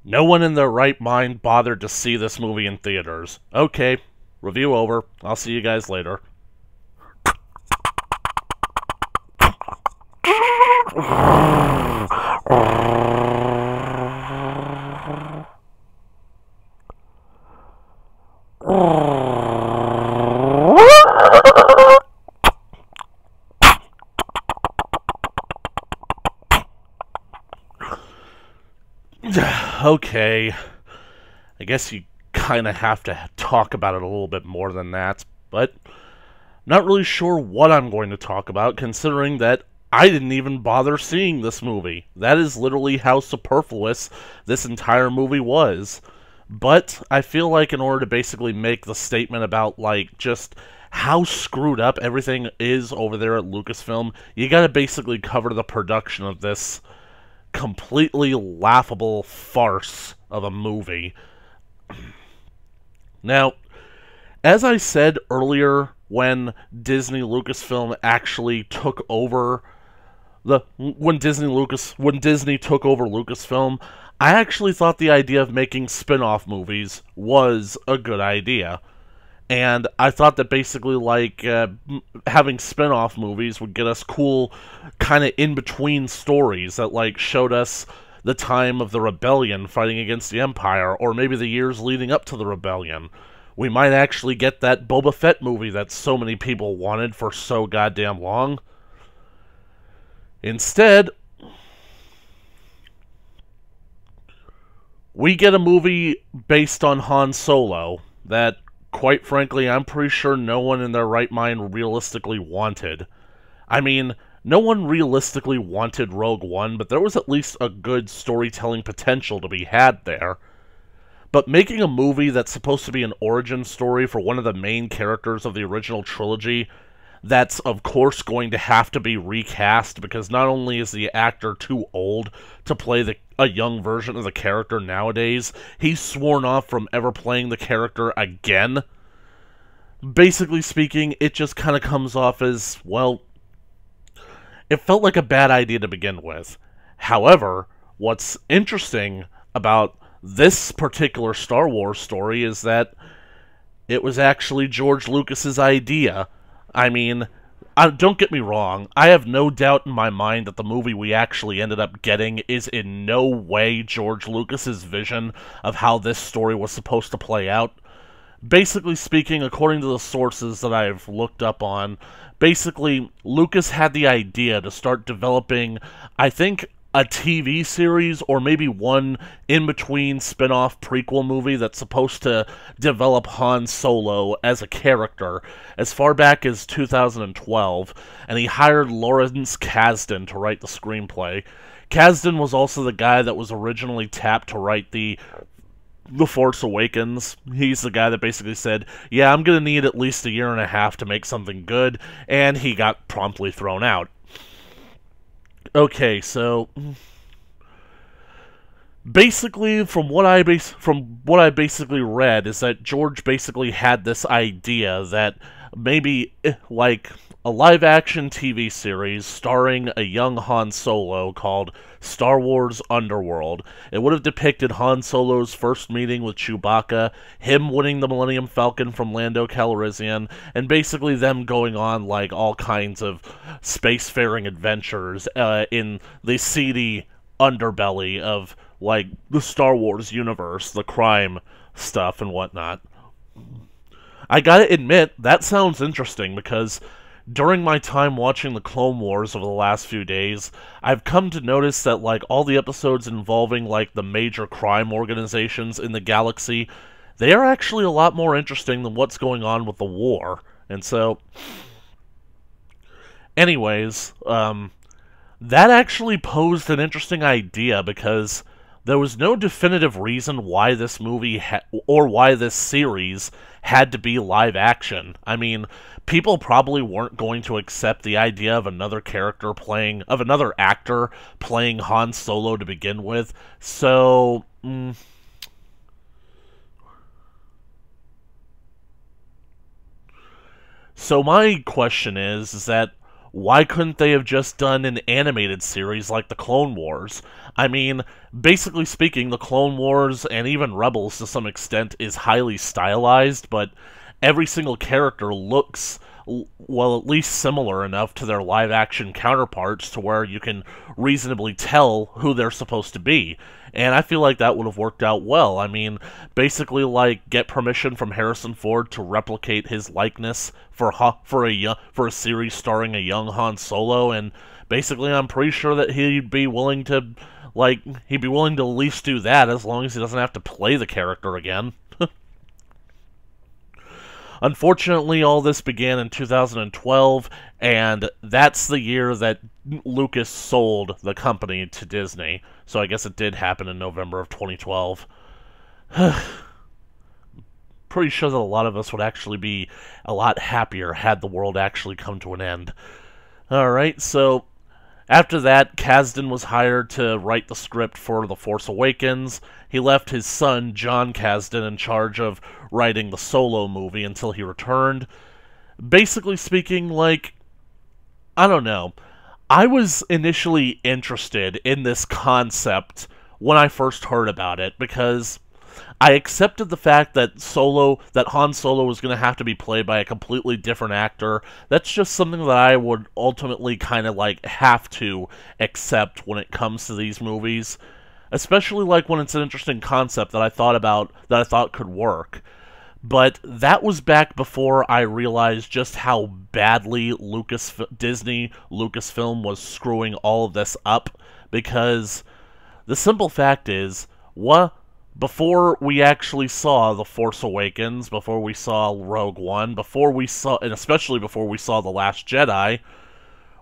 No one in their right mind bothered to see this movie in theaters. Okay, review over. I'll see you guys later. Okay, I guess you kind of have to talk about it a little bit more than that, but not really sure what I'm going to talk about, considering that I didn't even bother seeing this movie. That is literally how superfluous this entire movie was. But I feel like in order to basically make the statement about, like, just how screwed up everything is over there at Lucasfilm, you gotta basically cover the production of this completely laughable farce of a movie. Now, as I said earlier, when Disney Lucasfilm actually took over when Disney took over Lucasfilm, I actually thought the idea of making spin-off movies was a good idea. And I thought that basically, like, having spin-off movies would get us cool, kind of in-between stories that, like, showed us the time of the rebellion fighting against the Empire, or maybe the years leading up to the rebellion. We might actually get that Boba Fett movie that so many people wanted for so goddamn long. Instead, we get a movie based on Han Solo that, quite frankly, I'm pretty sure no one in their right mind realistically wanted. I mean, no one realistically wanted Rogue One, but there was at least a good storytelling potential to be had there. But making a movie that's supposed to be an origin story for one of the main characters of the original trilogy, that's of course going to have to be recast, because not only is the actor too old to play a young version of the character nowadays, he's sworn off from ever playing the character again. Basically speaking, it just kind of comes off as, well, it felt like a bad idea to begin with. However, what's interesting about this particular Star Wars story is that it was actually George Lucas's idea. I mean, don't get me wrong, I have no doubt in my mind that the movie we actually ended up getting is in no way George Lucas's vision of how this story was supposed to play out. Basically speaking, according to the sources that I've looked up on, basically, Lucas had the idea to start developing, I think, a TV series, or maybe one in-between spin-off prequel movie that's supposed to develop Han Solo as a character as far back as 2012, and he hired Lawrence Kasdan to write the screenplay. Kasdan was also the guy that was originally tapped to write The Force Awakens. He's the guy that basically said, yeah, I'm gonna need at least a year and a half to make something good, and he got promptly thrown out. Okay, so basically, from what I basically read, is that George basically had this idea that maybe, like, a live-action TV series starring a young Han Solo called Star Wars Underworld. It would have depicted Han Solo's first meeting with Chewbacca, him winning the Millennium Falcon from Lando Calrissian, and basically them going on, like, all kinds of spacefaring adventures in the seedy underbelly of, like, the Star Wars universe, the crime stuff and whatnot. I gotta admit, that sounds interesting, because during my time watching the Clone Wars over the last few days, I've come to notice that, like, all the episodes involving, like, the major crime organizations in the galaxy, they are actually a lot more interesting than what's going on with the war. And so, anyways, that actually posed an interesting idea, because there was no definitive reason why this movie or why this series had to be live action. I mean, people probably weren't going to accept the idea of another actor playing Han Solo to begin with. So, so my question is that why couldn't they have just done an animated series like the Clone Wars? I mean, basically speaking, the Clone Wars and even Rebels to some extent is highly stylized, but every single character looks, well, at least similar enough to their live-action counterparts to where you can reasonably tell who they're supposed to be. And I feel like that would have worked out well. I mean, basically, like, get permission from Harrison Ford to replicate his likeness for a series starring a young Han Solo, and basically, I'm pretty sure that he'd be willing to at least do that as long as he doesn't have to play the character again. Unfortunately, all this began in 2012, and that's the year that Lucas sold the company to Disney. So I guess it did happen in November of 2012. Pretty sure that a lot of us would actually be a lot happier had the world actually come to an end. Alright, so after that, Kasdan was hired to write the script for The Force Awakens. He left his son, John Kasdan, in charge of writing the Solo movie until he returned. Basically speaking, like, I don't know. I was initially interested in this concept when I first heard about it, because I accepted the fact that Han Solo was going to have to be played by a completely different actor. That's just something that I would ultimately kind of like have to accept when it comes to these movies, especially like when it's an interesting concept that I thought could work. But that was back before I realized just how badly Disney Lucasfilm was screwing all of this up, because the simple fact is, before we actually saw The Force Awakens, before we saw Rogue One, and especially before we saw The Last Jedi,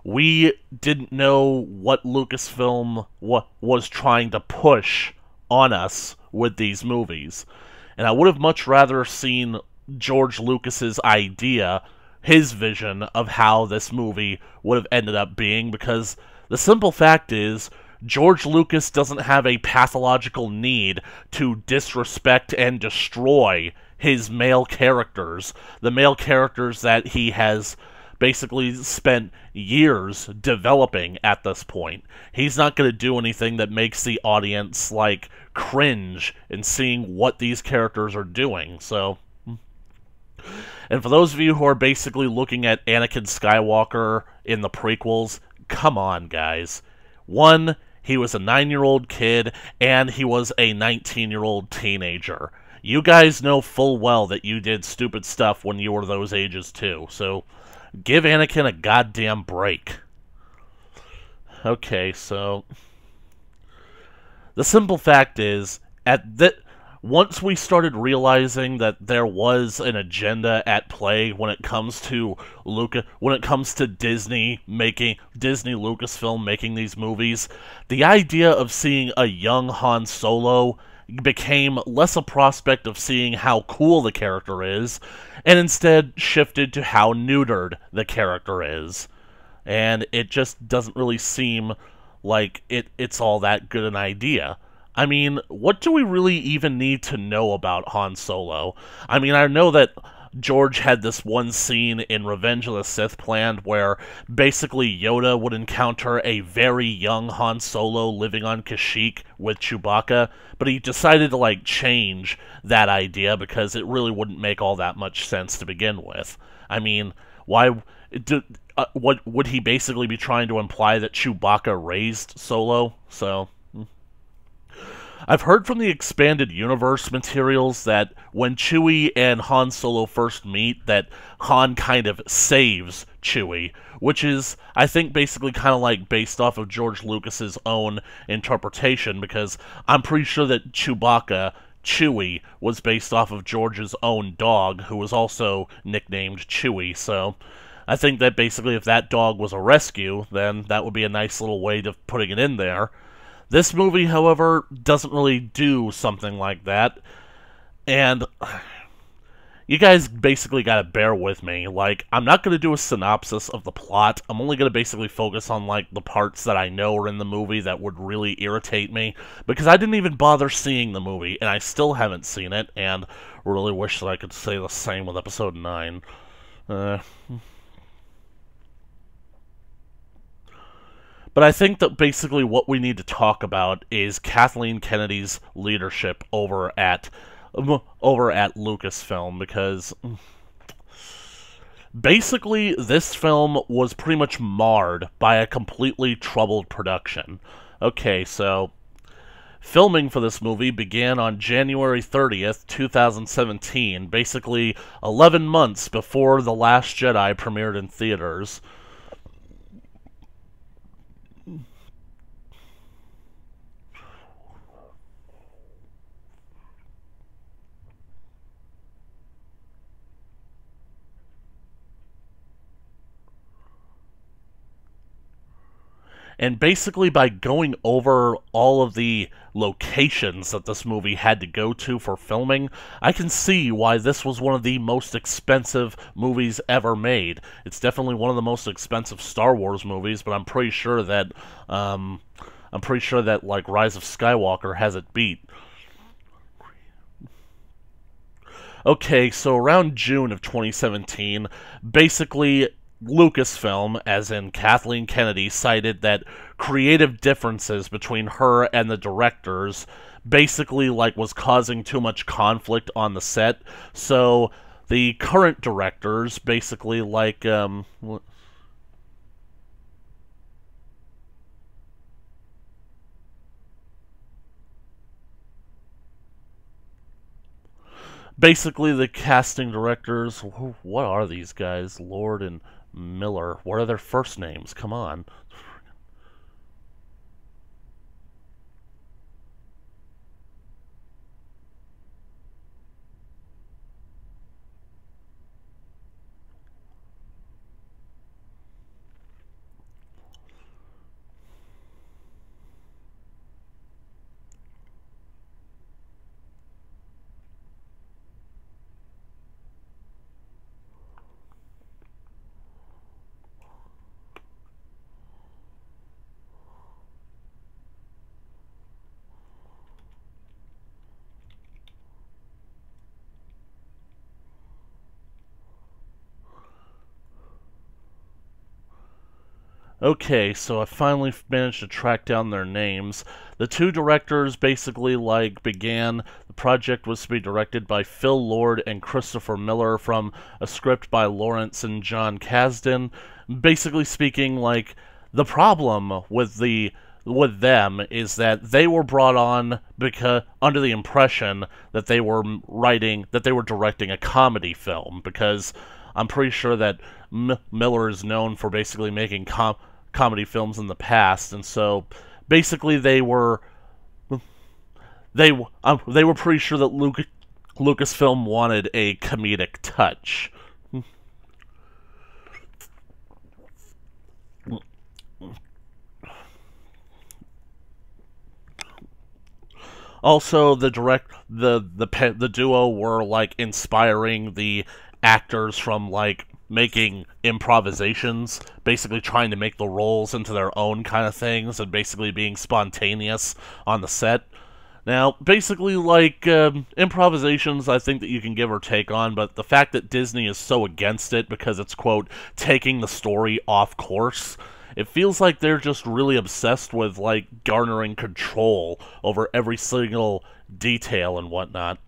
we didn't know what Lucasfilm was trying to push on us with these movies. And I would have much rather seen George Lucas's idea, his vision of how this movie would have ended up being, because the simple fact is, George Lucas doesn't have a pathological need to disrespect and destroy his male characters, the male characters that he has basically spent years developing at this point. He's not going to do anything that makes the audience, like, cringe in seeing what these characters are doing, so... And for those of you who are basically looking at Anakin Skywalker in the prequels, come on, guys. One, he was a 9-year-old kid, and he was a 19-year-old teenager. You guys know full well that you did stupid stuff when you were those ages too, so give Anakin a goddamn break. Okay, so the simple fact is, once we started realizing that there was an agenda at play when it comes to Disney Lucasfilm making these movies, the idea of seeing a young Han Solo became less a prospect of seeing how cool the character is, and instead shifted to how neutered the character is. And it just doesn't really seem like it's all that good an idea. I mean, what do we really even need to know about Han Solo? I mean, I know that George had this one scene in Revenge of the Sith planned where basically Yoda would encounter a very young Han Solo living on Kashyyyk with Chewbacca, but he decided to, like, change that idea because it really wouldn't make all that much sense to begin with. I mean, what would he basically be trying to imply that Chewbacca raised Solo? So... I've heard from the expanded universe materials that when Chewie and Han Solo first meet, that Han kind of saves Chewie, which is, I think, basically kind of like based off of George Lucas's own interpretation, because I'm pretty sure that Chewie, was based off of George's own dog, who was also nicknamed Chewie, so I think that basically if that dog was a rescue, then that would be a nice little way of putting it in there. This movie, however, doesn't really do something like that, and you guys basically gotta bear with me. Like, I'm not gonna do a synopsis of the plot. I'm only gonna basically focus on, like, the parts that I know are in the movie that would really irritate me, because I didn't even bother seeing the movie, and I still haven't seen it, and really wish that I could say the same with Episode 9. But I think that basically what we need to talk about is Kathleen Kennedy's leadership over at Lucasfilm, because basically this film was pretty much marred by a completely troubled production. Okay, so filming for this movie began on January 30th, 2017, basically 11 months before The Last Jedi premiered in theaters. And basically, by going over all of the locations that this movie had to go to for filming, I can see why this was one of the most expensive movies ever made. It's definitely one of the most expensive Star Wars movies, but I'm pretty sure that like Rise of Skywalker has it beat. Okay, so around June of 2017, basically Lucasfilm, as in Kathleen Kennedy, cited that creative differences between her and the directors basically like was causing too much conflict on the set. So the current directors basically basically the casting directors, what are these guys? Lord and Miller. What are their first names? Come on. Okay, so I finally managed to track down their names. The two directors basically began. The project was to be directed by Phil Lord and Christopher Miller from a script by Lawrence and John Kasdan. Basically speaking, the problem with them is that they were brought on because under the impression that they were directing a comedy film, because I'm pretty sure that Miller is known for basically making comedy films in the past, and so basically they were pretty sure that Lucasfilm wanted a comedic touch. Also, the duo were inspiring the actors from making improvisations, basically trying to make the roles into their own kind of things, and basically being spontaneous on the set. Now, basically, improvisations, I think that you can give or take on, but the fact that Disney is so against it because it's, quote, taking the story off course, it feels like they're just really obsessed with, garnering control over every single detail and whatnot.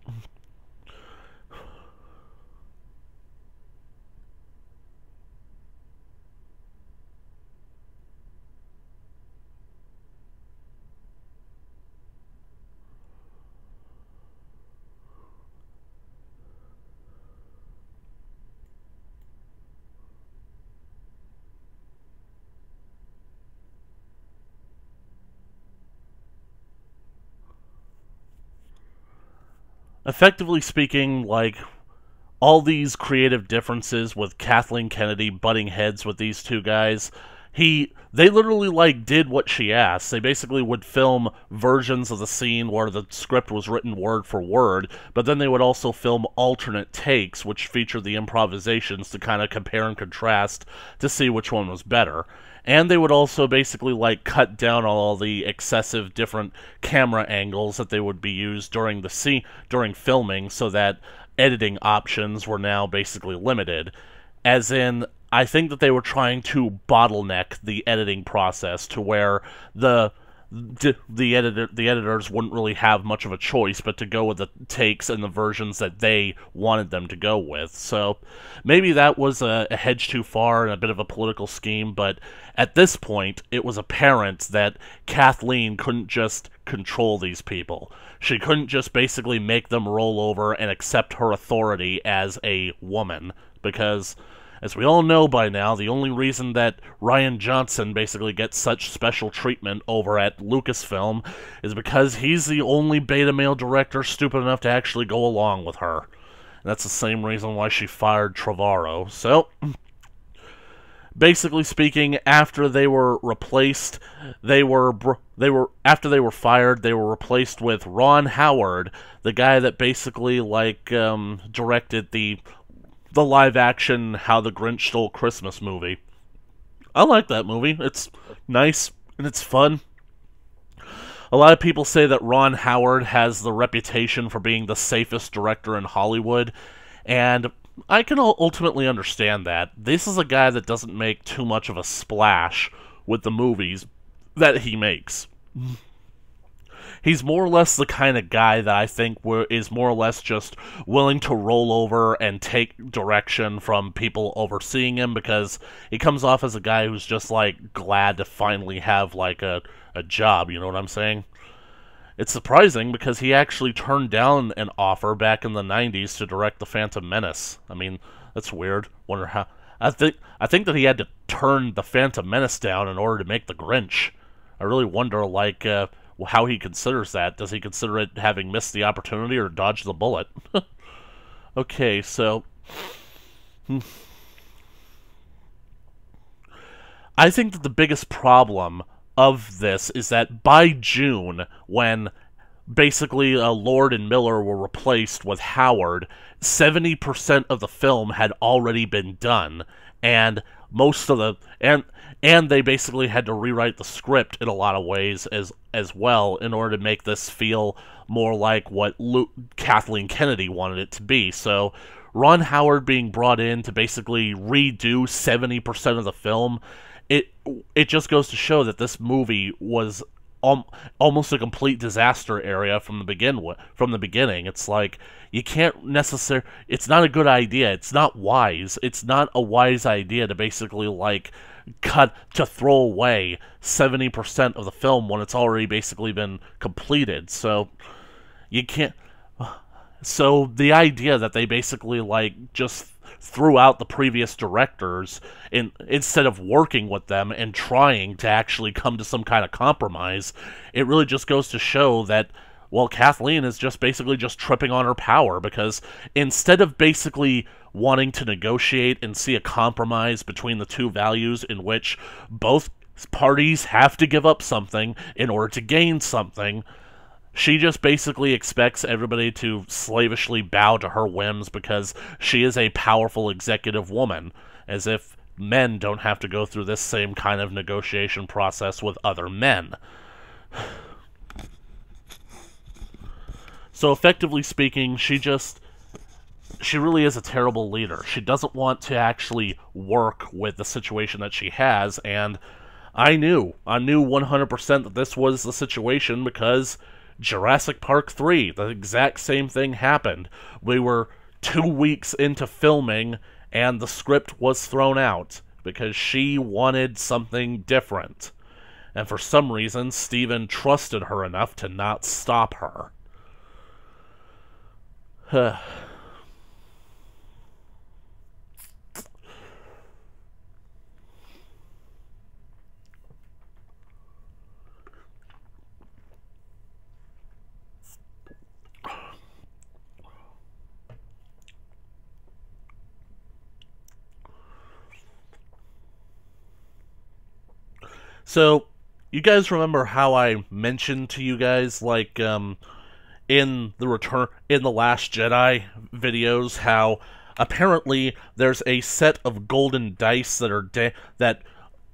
Effectively speaking, all these creative differences with Kathleen Kennedy butting heads with these two guys, they literally did what she asked. They basically would film versions of the scene where the script was written word for word, but then they would also film alternate takes which featured the improvisations to kind of compare and contrast to see which one was better. And they would also basically cut down on all the excessive different camera angles that they would be used during during filming, so that editing options were now basically limited. As in, I think that they were trying to bottleneck the editing process to where the editors wouldn't really have much of a choice but to go with the takes and the versions that they wanted them to go with. So maybe that was a hedge too far and a bit of a political scheme, but at this point it was apparent that Kathleen couldn't just control these people. She couldn't just basically make them roll over and accept her authority as a woman, because as we all know by now, the only reason that Rian Johnson basically gets such special treatment over at Lucasfilm is because he's the only beta male director stupid enough to actually go along with her. And that's the same reason why she fired Trevorrow. So, basically speaking, after they were replaced, after they were fired, they were replaced with Ron Howard, the guy that basically directed the live-action How the Grinch Stole Christmas movie. I like that movie. It's nice, and it's fun. A lot of people say that Ron Howard has the reputation for being the safest director in Hollywood, and I can ultimately understand that. This is a guy that doesn't make too much of a splash with the movies that he makes. He's more or less the kind of guy that I think is more or less just willing to roll over and take direction from people overseeing him, because he comes off as a guy who's just, glad to finally have, a job, you know what I'm saying? It's surprising, because he actually turned down an offer back in the 90s to direct The Phantom Menace. I mean, that's weird. Wonder how... I think that he had to turn The Phantom Menace down in order to make The Grinch. I really wonder, how he considers that. Does he consider it having missed the opportunity or dodged the bullet? Okay, so... I think that the biggest problem of this is that by June, when basically Lord and Miller were replaced with Howard, 70% of the film had already been done, and most of the... And they basically had to rewrite the script in a lot of ways as well in order to make this feel more like what Kathleen Kennedy wanted it to be. So Ron Howard being brought in to basically redo 70% of the film, it just goes to show that this movie was almost a complete disaster area from the beginning. It's like, you can't necessarily... It's not a good idea. It's not wise. It's not a wise idea to basically, to throw away 70% of the film when it's already basically been completed. So, you can't... So, the idea that they basically, just threw out the previous directors instead of working with them and trying to actually come to some kind of compromise, it really just goes to show that, well, Kathleen is just basically just tripping on her power, because instead of basically wanting to negotiate and see a compromise between the two values in which both parties have to give up something in order to gain something, she just basically expects everybody to slavishly bow to her whims because she is a powerful executive woman, as if men don't have to go through this same kind of negotiation process with other men. So effectively speaking, she really is a terrible leader. She doesn't want to actually work with the situation that she has, and I knew 100% that this was the situation, because Jurassic Park 3, the exact same thing happened. We were 2 weeks into filming, and the script was thrown out, because she wanted something different. And for some reason, Steven trusted her enough to not stop her. So, you guys remember how I mentioned to you guys, in the Last Jedi videos, how apparently there's a set of golden dice that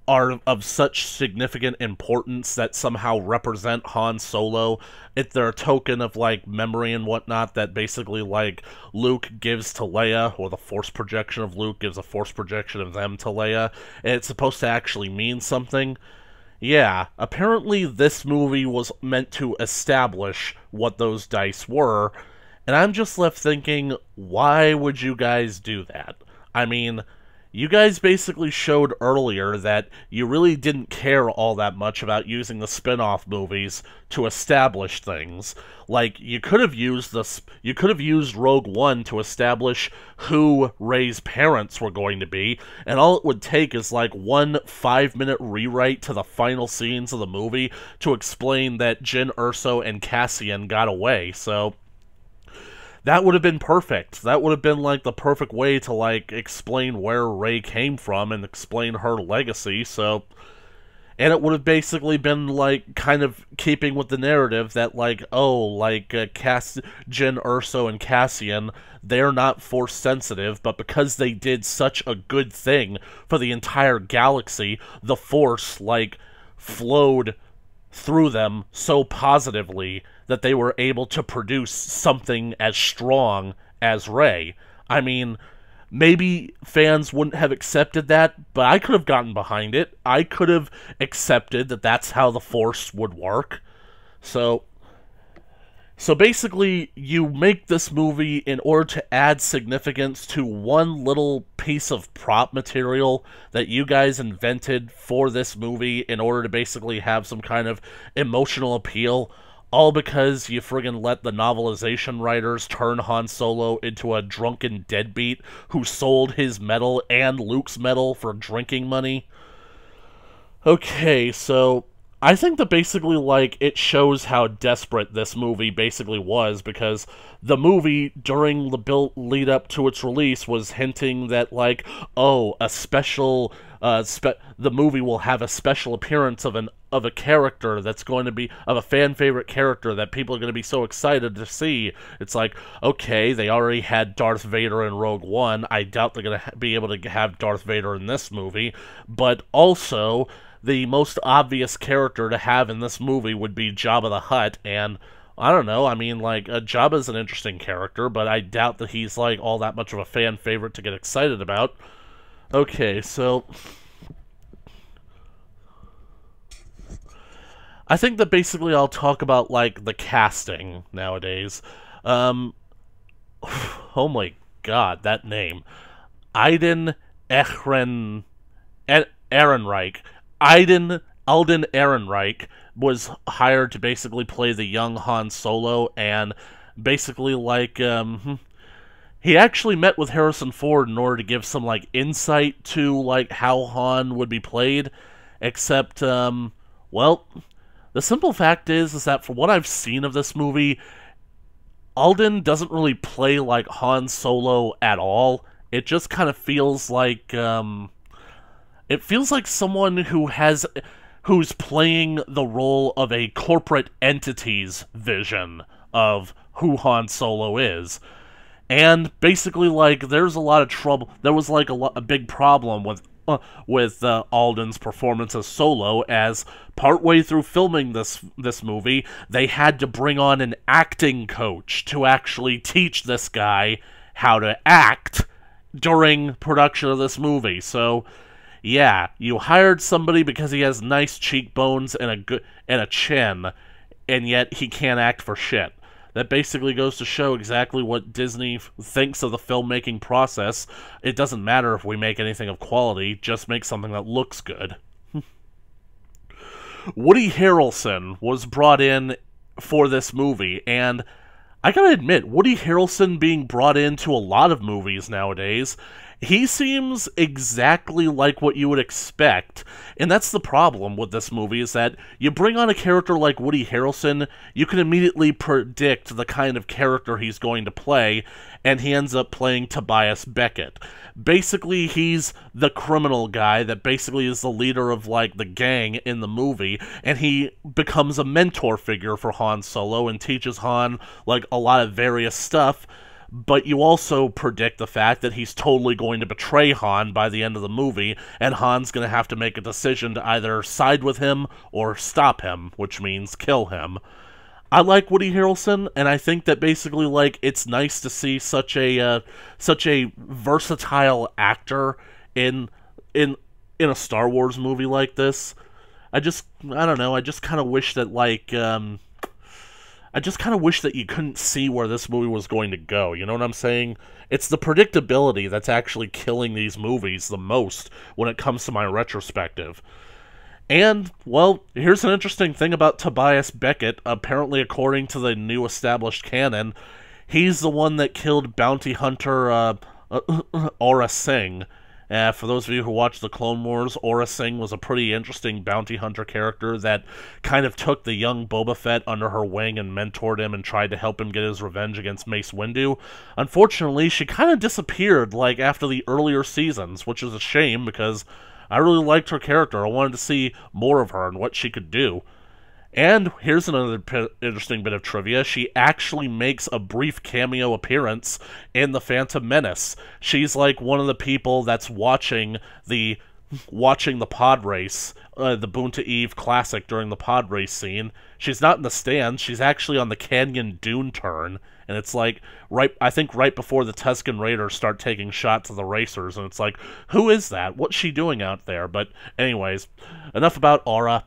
are of such significant importance that somehow represent Han Solo. It's their token of, like, memory and whatnot that basically, like, Luke gives to Leia, or the Force projection of Luke gives a Force projection of them to Leia, and it's supposed to actually mean something. Yeah, apparently this movie was meant to establish what those dice were, and I'm just left thinking, why would you guys do that? I mean, you guys basically showed earlier that you really didn't care all that much about using the spin-off movies to establish things. Like, you could have used Rogue One to establish who Rey's parents were going to be, and all it would take is like one 5-minute rewrite to the final scenes of the movie to explain that Jyn Erso and Cassian got away, so that would have been perfect. That would have been, like, the perfect way to, like, explain where Rey came from and explain her legacy, so... And it would have basically been, like, kind of keeping with the narrative that, like, oh, like, Jyn Erso and Cassian, they're not Force-sensitive, but because they did such a good thing for the entire galaxy, the Force, like, flowed through them so positively that they were able to produce something as strong as Rey. I mean, maybe fans wouldn't have accepted that, but I could have gotten behind it. I could have accepted that that's how the Force would work. So basically, you make this movie in order to add significance to one little piece of prop material that you guys invented for this movie in order to basically have some kind of emotional appeal, all because you friggin' let the novelization writers turn Han Solo into a drunken deadbeat who sold his medal and Luke's medal for drinking money. Okay, so I think that basically, like, it shows how desperate this movie basically was, because the movie, during the lead up to its release, was hinting that, like, oh, a special, the movie will have a special appearance of a character that's going to be, of a fan-favorite character that people are going to be so excited to see. It's like, okay, they already had Darth Vader in Rogue One, I doubt they're going to be able to have Darth Vader in this movie, but also the most obvious character to have in this movie would be Jabba the Hutt, and I don't know, I mean, like, Jabba's an interesting character, but I doubt that he's, like, all that much of a fan favorite to get excited about. Okay, so I think that basically I'll talk about, like, the casting nowadays. Oh my god, that name. Aiden Ehrenreich. Alden Ehrenreich was hired to basically play the young Han Solo, and basically, like, he actually met with Harrison Ford in order to give some, like, insight to, like, how Han would be played, except, well, the simple fact is that for what I've seen of this movie, Alden doesn't really play like Han Solo at all. It just kind of feels like, it feels like someone who's playing the role of a corporate entity's vision of who Han Solo is. And basically, like, there's a lot of trouble. There was, like, a big problem with Alden's performance as Solo, as partway through filming this movie, they had to bring on an acting coach to actually teach this guy how to act during production of this movie. So yeah, you hired somebody because he has nice cheekbones and a chin, and yet he can't act for shit. That basically goes to show exactly what Disney thinks of the filmmaking process. It doesn't matter if we make anything of quality, just make something that looks good. Woody Harrelson was brought in for this movie, and I gotta admit, Woody Harrelson being brought into a lot of movies nowadays, he seems exactly like what you would expect, and that's the problem with this movie, is that you bring on a character like Woody Harrelson, you can immediately predict the kind of character he's going to play, and he ends up playing Tobias Beckett. Basically, he's the criminal guy that basically is the leader of, like, the gang in the movie, and he becomes a mentor figure for Han Solo and teaches Han, like, a lot of various stuff. but you also predict the fact that he's totally going to betray Han by the end of the movie, and Han's going to have to make a decision to either side with him or stop him, which means kill him. I like Woody Harrelson, and I think that basically, like, it's nice to see such a versatile actor in a Star Wars movie like this. I don't know, I just kind of wish that, like, I just kind of wish that you couldn't see where this movie was going to go, you know what I'm saying? It's the predictability that's actually killing these movies the most when it comes to my retrospective. And, well, here's an interesting thing about Tobias Beckett. Apparently, according to the new established canon, he's the one that killed bounty hunter Aura Singh. For those of you who watched the Clone Wars, Aura Singh was a pretty interesting bounty hunter character that kind of took the young Boba Fett under her wing and mentored him and tried to help him get his revenge against Mace Windu. Unfortunately, she kind of disappeared, like, after the earlier seasons, which is a shame because I really liked her character. I wanted to see more of her and what she could do. And here's another interesting bit of trivia. She actually makes a brief cameo appearance in The Phantom Menace. She's like one of the people that's watching the pod race, the Boonta Eve Classic during the pod race scene. She's not in the stands. She's actually on the Canyon Dune turn. And it's like, I think right before the Tusken Raiders start taking shots of the racers, and it's like, who is that? What's she doing out there? But anyways, enough about Aura.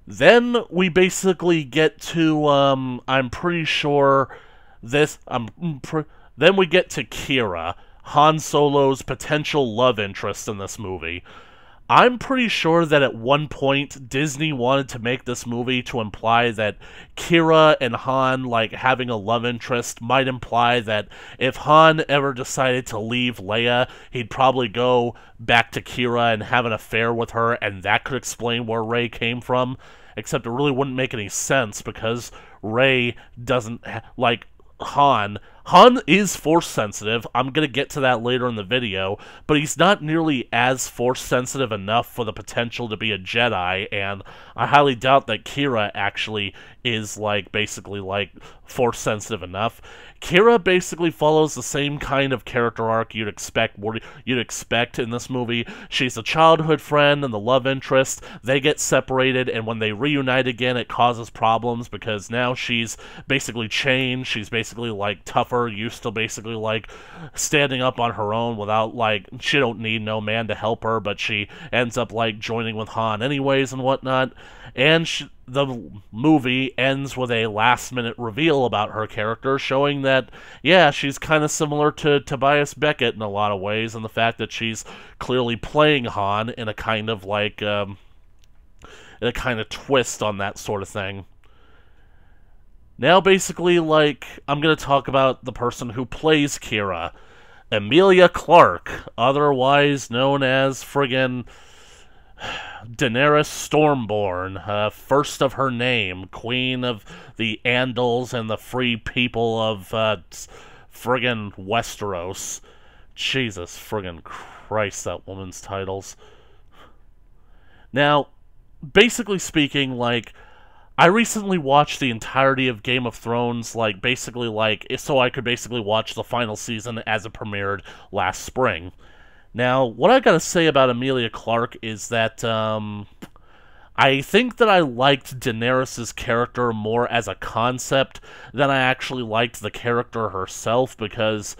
Then we basically get to, I'm pretty sure then we get to Kira, Han Solo's potential love interest in this movie. I'm pretty sure that at one point Disney wanted to make this movie to imply that Kira and Han, like, having a love interest might imply that if Han ever decided to leave Leia, he'd probably go back to Kira and have an affair with her, and that could explain where Rey came from. Except it really wouldn't make any sense because Rey doesn't, like, Han is Force-sensitive. I'm going to get to that later in the video, but he's not nearly as Force-sensitive enough for the potential to be a Jedi, and I highly doubt that Kira actually is, like, basically, like, Force-sensitive enough. Kira basically follows the same kind of character arc you'd expect in this movie. She's a childhood friend and the love interest. They get separated, and when they reunite again, it causes problems because now she's basically changed. She's basically, like, tougher, used to basically, like, standing up on her own without, like, she don't need no man to help her, but she ends up, like, joining with Han anyways and whatnot. And the movie ends with a last-minute reveal about her character, showing that, yeah, she's kind of similar to Tobias Beckett in a lot of ways, and the fact that she's clearly playing Han in a kind of, like, in a kind of twist on that sort of thing. Now, basically, like, I'm going to talk about the person who plays Kira. Emilia Clarke, otherwise known as friggin' Daenerys Stormborn, first of her name, queen of the Andals and the free people of friggin' Westeros. Jesus friggin' Christ, that woman's titles. Now, basically speaking, like, I recently watched the entirety of Game of Thrones, like, basically, like, so I could basically watch the final season as it premiered last spring. Now, what I gotta say about Emilia Clarke is that, I think that I liked Daenerys' character more as a concept than I actually liked the character herself, because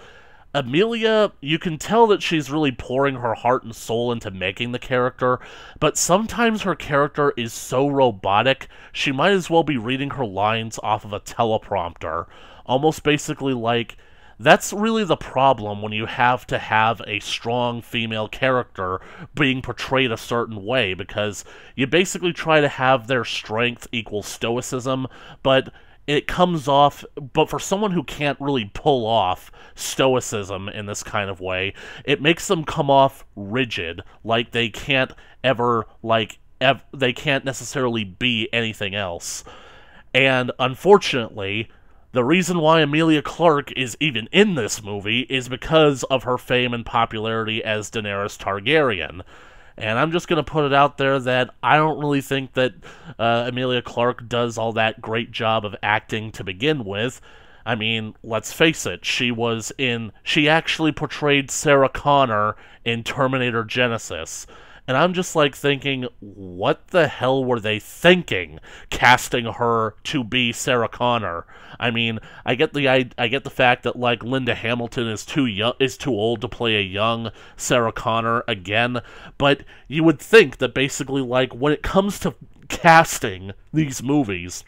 Emilia, you can tell that she's really pouring her heart and soul into making the character, but sometimes her character is so robotic, she might as well be reading her lines off of a teleprompter. Almost basically like, that's really the problem when you have to have a strong female character being portrayed a certain way, because you basically try to have their strength equal stoicism, but it comes off, but for someone who can't really pull off stoicism in this kind of way, it makes them come off rigid, like they can't ever, like, they can't necessarily be anything else. And unfortunately, the reason why Emilia Clarke is even in this movie is because of her fame and popularity as Daenerys Targaryen. And I'm just going to put it out there that I don't really think that Emilia Clarke does all that great job of acting to begin with. I mean, let's face it, she actually portrayed Sarah Connor in Terminator Genesis. And I'm just like thinking, what the hell were they thinking casting her to be Sarah Connor? I mean, I get the fact that like Linda Hamilton is too old to play a young Sarah Connor again, but you would think that basically like when it comes to casting these movies,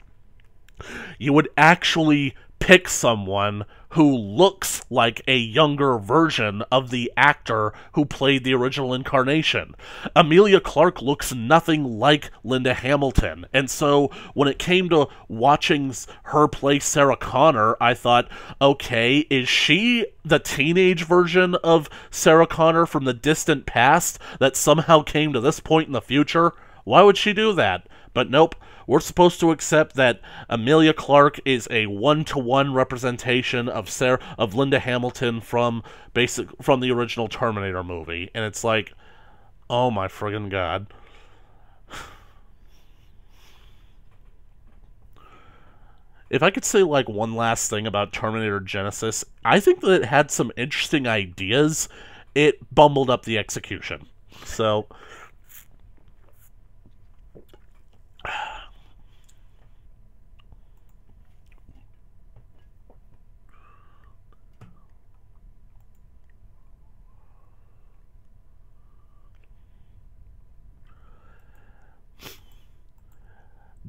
you would actually pick someone who looks like a younger version of the actor who played the original incarnation. Emilia Clarke looks nothing like Linda Hamilton, and so when it came to watching her play Sarah Connor, I thought, okay, is she the teenage version of Sarah Connor from the distant past that somehow came to this point in the future? Why would she do that? But nope, we're supposed to accept that Emilia Clarke is a one-to-one representation of Linda Hamilton from the original Terminator movie, and it's like, oh my friggin' god. If I could say like one last thing about Terminator Genesis, I think that it had some interesting ideas. It bumbled up the execution. So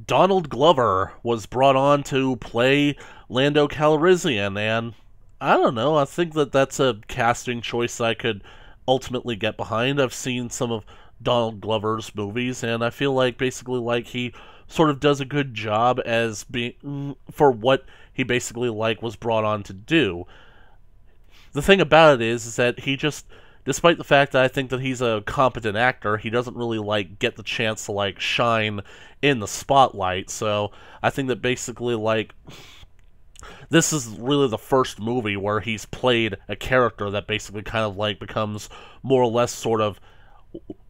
Donald Glover was brought on to play Lando Calrissian, and I don't know, I think that that's a casting choice I could ultimately get behind. I've seen some of Donald Glover's movies, and I feel like basically like he sort of does a good job as being for what he basically like was brought on to do. The thing about it is that he just, despite the fact that I think that he's a competent actor, he doesn't really like get the chance to like shine in the spotlight. So I think that basically like this is really the first movie where he's played a character that basically kind of like becomes more or less sort of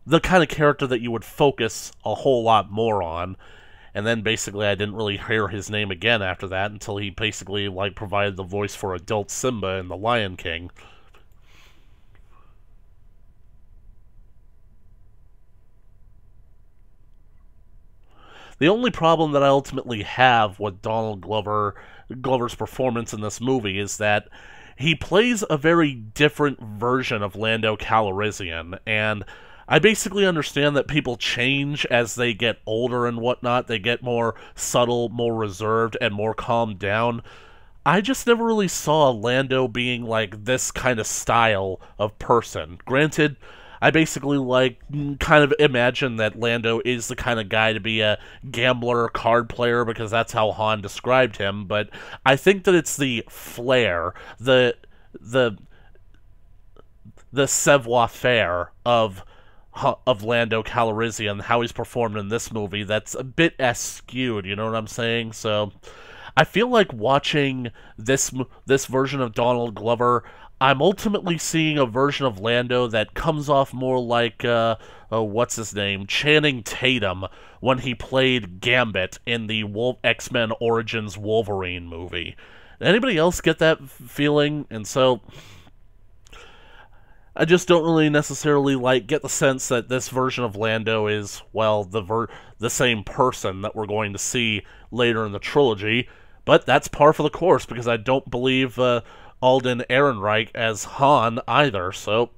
the kind of character that you would focus a whole lot more on. And then basically I didn't really hear his name again after that until he basically like provided the voice for adult Simba in The Lion King. The only problem that I ultimately have with Glover's performance in this movie is that he plays a very different version of Lando Calrissian, and I basically understand that people change as they get older and whatnot. They get more subtle, more reserved, and more calmed down. I just never really saw Lando being like this kind of style of person. Granted, I basically like kind of imagine that Lando is the kind of guy to be a gambler, card player, because that's how Han described him, but I think that it's the flair, the the savoir-faire of Lando Calrissian, how he's performed in this movie, that's a bit skewed, you know what I'm saying? So I feel like watching this version of Donald Glover, I'm ultimately seeing a version of Lando that comes off more like, what's his name, Channing Tatum, when he played Gambit in the X-Men Origins Wolverine movie. Anybody else get that feeling? And so I just don't really necessarily like get the sense that this version of Lando is, well, the same person that we're going to see later in the trilogy. But that's par for the course, because I don't believe Alden Ehrenreich as Han either. So,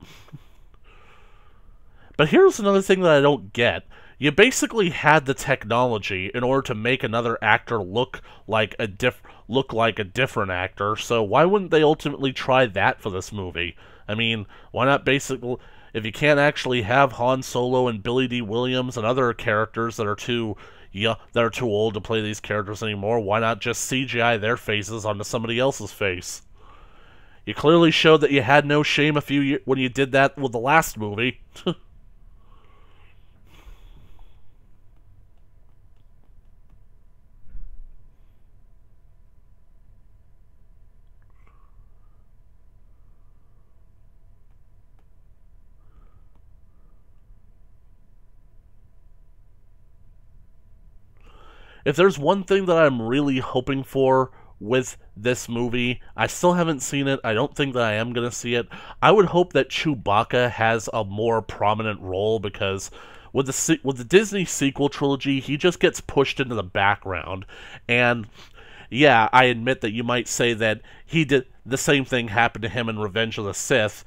but here's another thing that I don't get. You basically had the technology in order to make another actor look like a different actor. So why wouldn't they ultimately try that for this movie? I mean, why not basically, if you can't actually have Han Solo and Billy D. Williams and other characters that are too old to play these characters anymore, why not just CGI their faces onto somebody else's face? You clearly showed that you had no shame when you did that with the last movie. If there's one thing that I'm really hoping for with this movie. I still haven't seen it. I don't think that I am going to see it. I would hope that Chewbacca has a more prominent role, because with the Disney sequel trilogy, he just gets pushed into the background. And yeah, I admit that you might say that he did the same thing happened to him in Revenge of the Sith,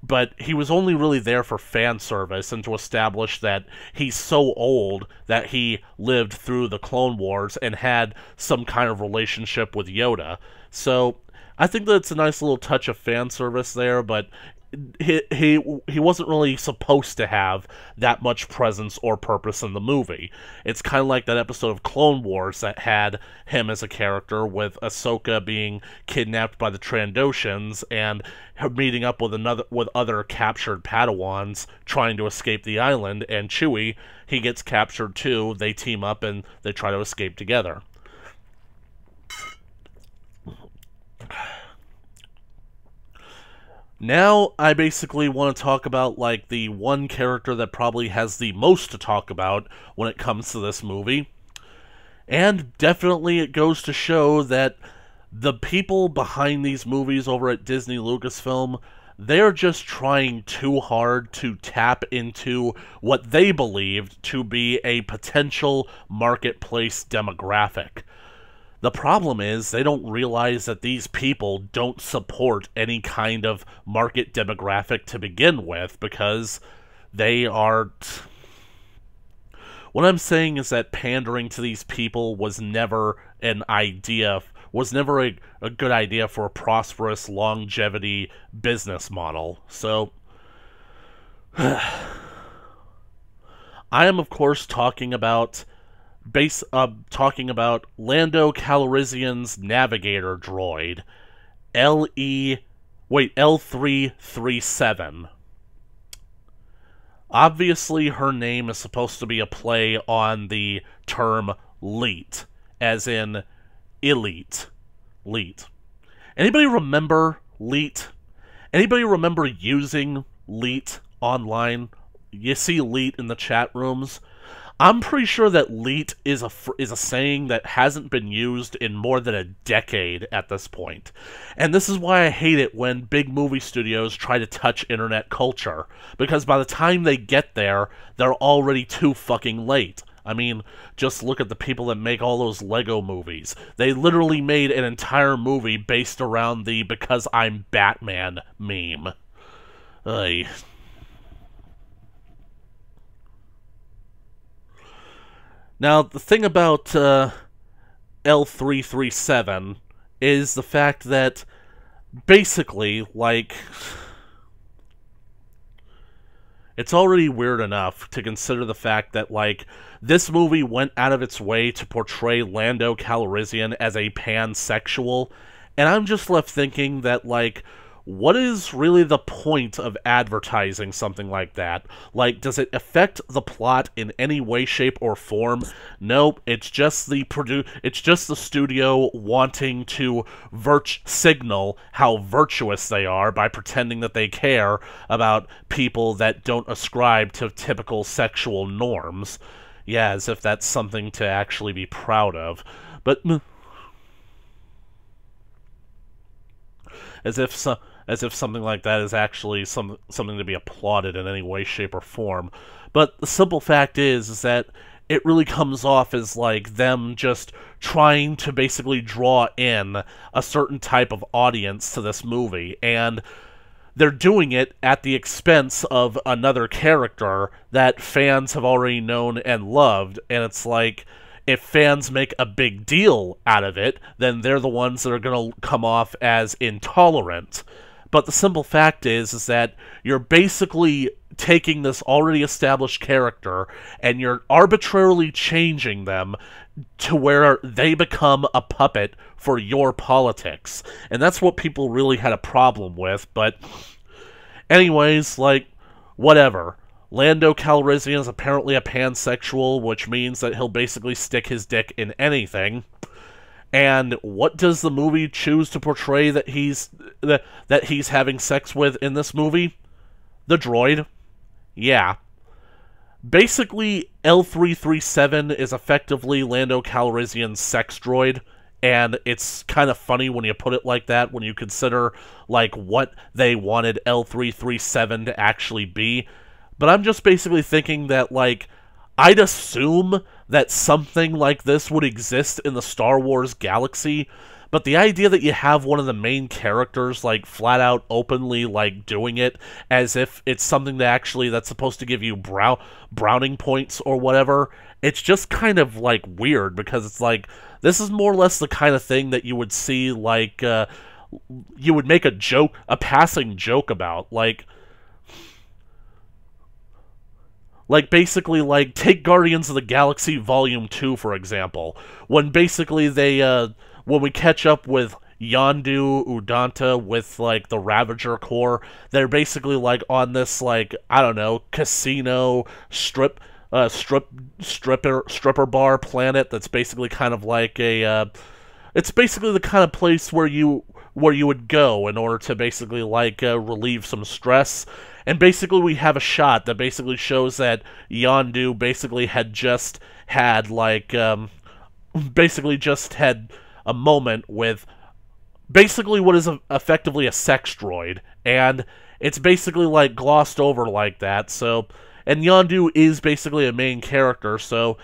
but he was only really there for fan service and to establish that he's so old that he lived through the Clone Wars and had some kind of relationship with Yoda. So I think that it's a nice little touch of fan service there, but he wasn't really supposed to have that much presence or purpose in the movie. It's kind of like that episode of Clone Wars that had him as a character, with Ahsoka being kidnapped by the Trandoshans and her meeting up with other captured Padawans trying to escape the island, and Chewie, he gets captured too. They team up and they try to escape together. Now, I basically want to talk about, like, the one character that probably has the most to talk about when it comes to this movie. And definitely it goes to show that the people behind these movies over at Disney Lucasfilm, they're just trying too hard to tap into what they believed to be a potential marketplace demographic. The problem is, they don't realize that these people don't support any kind of market demographic to begin with, because they are... What I'm saying is that pandering to these people was never a good idea for a prosperous longevity business model. So, I am, of course, talking about Lando Calrissian's navigator droid, L337. Obviously, her name is supposed to be a play on the term leet, as in elite. Leet. Anybody remember leet? Anybody remember using leet online? You see leet in the chat rooms? I'm pretty sure that leet is a saying that hasn't been used in more than a decade at this point. And this is why I hate it when big movie studios try to touch internet culture, because by the time they get there, they're already too fucking late. I mean, just look at the people that make all those Lego movies. They literally made an entire movie based around the "because I'm Batman" meme. Ugh. Now, the thing about L337 is the fact that, basically, like, it's already weird enough to consider the fact that, like, this movie went out of its way to portray Lando Calrissian as a pansexual, and I'm just left thinking that, like, what is really the point of advertising something like that? Like, does it affect the plot in any way, shape, or form? Nope, it's just the studio wanting to signal how virtuous they are by pretending that they care about people that don't ascribe to typical sexual norms. Yeah, as if that's something to actually be proud of. But as if something like that is actually something to be applauded in any way, shape, or form. But the simple fact is that it really comes off as like them just trying to basically draw in a certain type of audience to this movie, and they're doing it at the expense of another character that fans have already known and loved, and it's like, if fans make a big deal out of it, then they're the ones that are going to come off as intolerant. But the simple fact is that you're basically taking this already established character and you're arbitrarily changing them to where they become a puppet for your politics. And that's what people really had a problem with, but anyways, like, whatever. Lando Calrissian is apparently a pansexual, which means that he'll basically stick his dick in anything. And what does the movie choose to portray that he's having sex with in this movie? The droid. Yeah. Basically, L337 is effectively Lando Calrissian's sex droid and it's kind of funny when you put it like that, when you consider, like, what they wanted L337 to actually be. But I'm just basically thinking that, like, I'd assume that something like this would exist in the Star Wars galaxy, but the idea that you have one of the main characters, like, flat out openly, like, doing it as if it's something that's supposed to give you browning points or whatever, it's just kind of, like, weird, because it's like, this is more or less the kind of thing that you would see, like, you would make a passing joke about, like, basically, like, take Guardians of the Galaxy Volume 2, for example. When basically when we catch up with Yondu, Udanta, with, like, the Ravager Corps, they're basically, like, on this, like, I don't know, casino, stripper bar planet that's basically kind of like it's basically the kind of place where you would go in order to basically, like, relieve some stress. And basically we have a shot that basically shows that Yondu basically had just had, like, basically just had a moment with basically what is effectively a sex droid, and it's basically, like, glossed over like that, so... And Yondu is basically a main character, so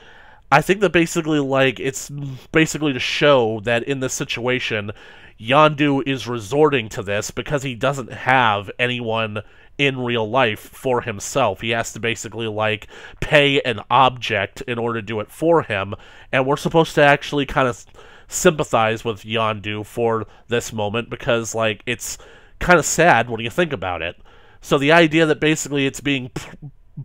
I think that basically, like, it's basically to show that in this situation, Yondu is resorting to this because he doesn't have anyone in real life for himself. He has to basically, like, pay an object in order to do it for him, and we're supposed to actually kind of sympathize with Yondu for this moment because, like, it's kind of sad when you think about it. So the idea that basically it's being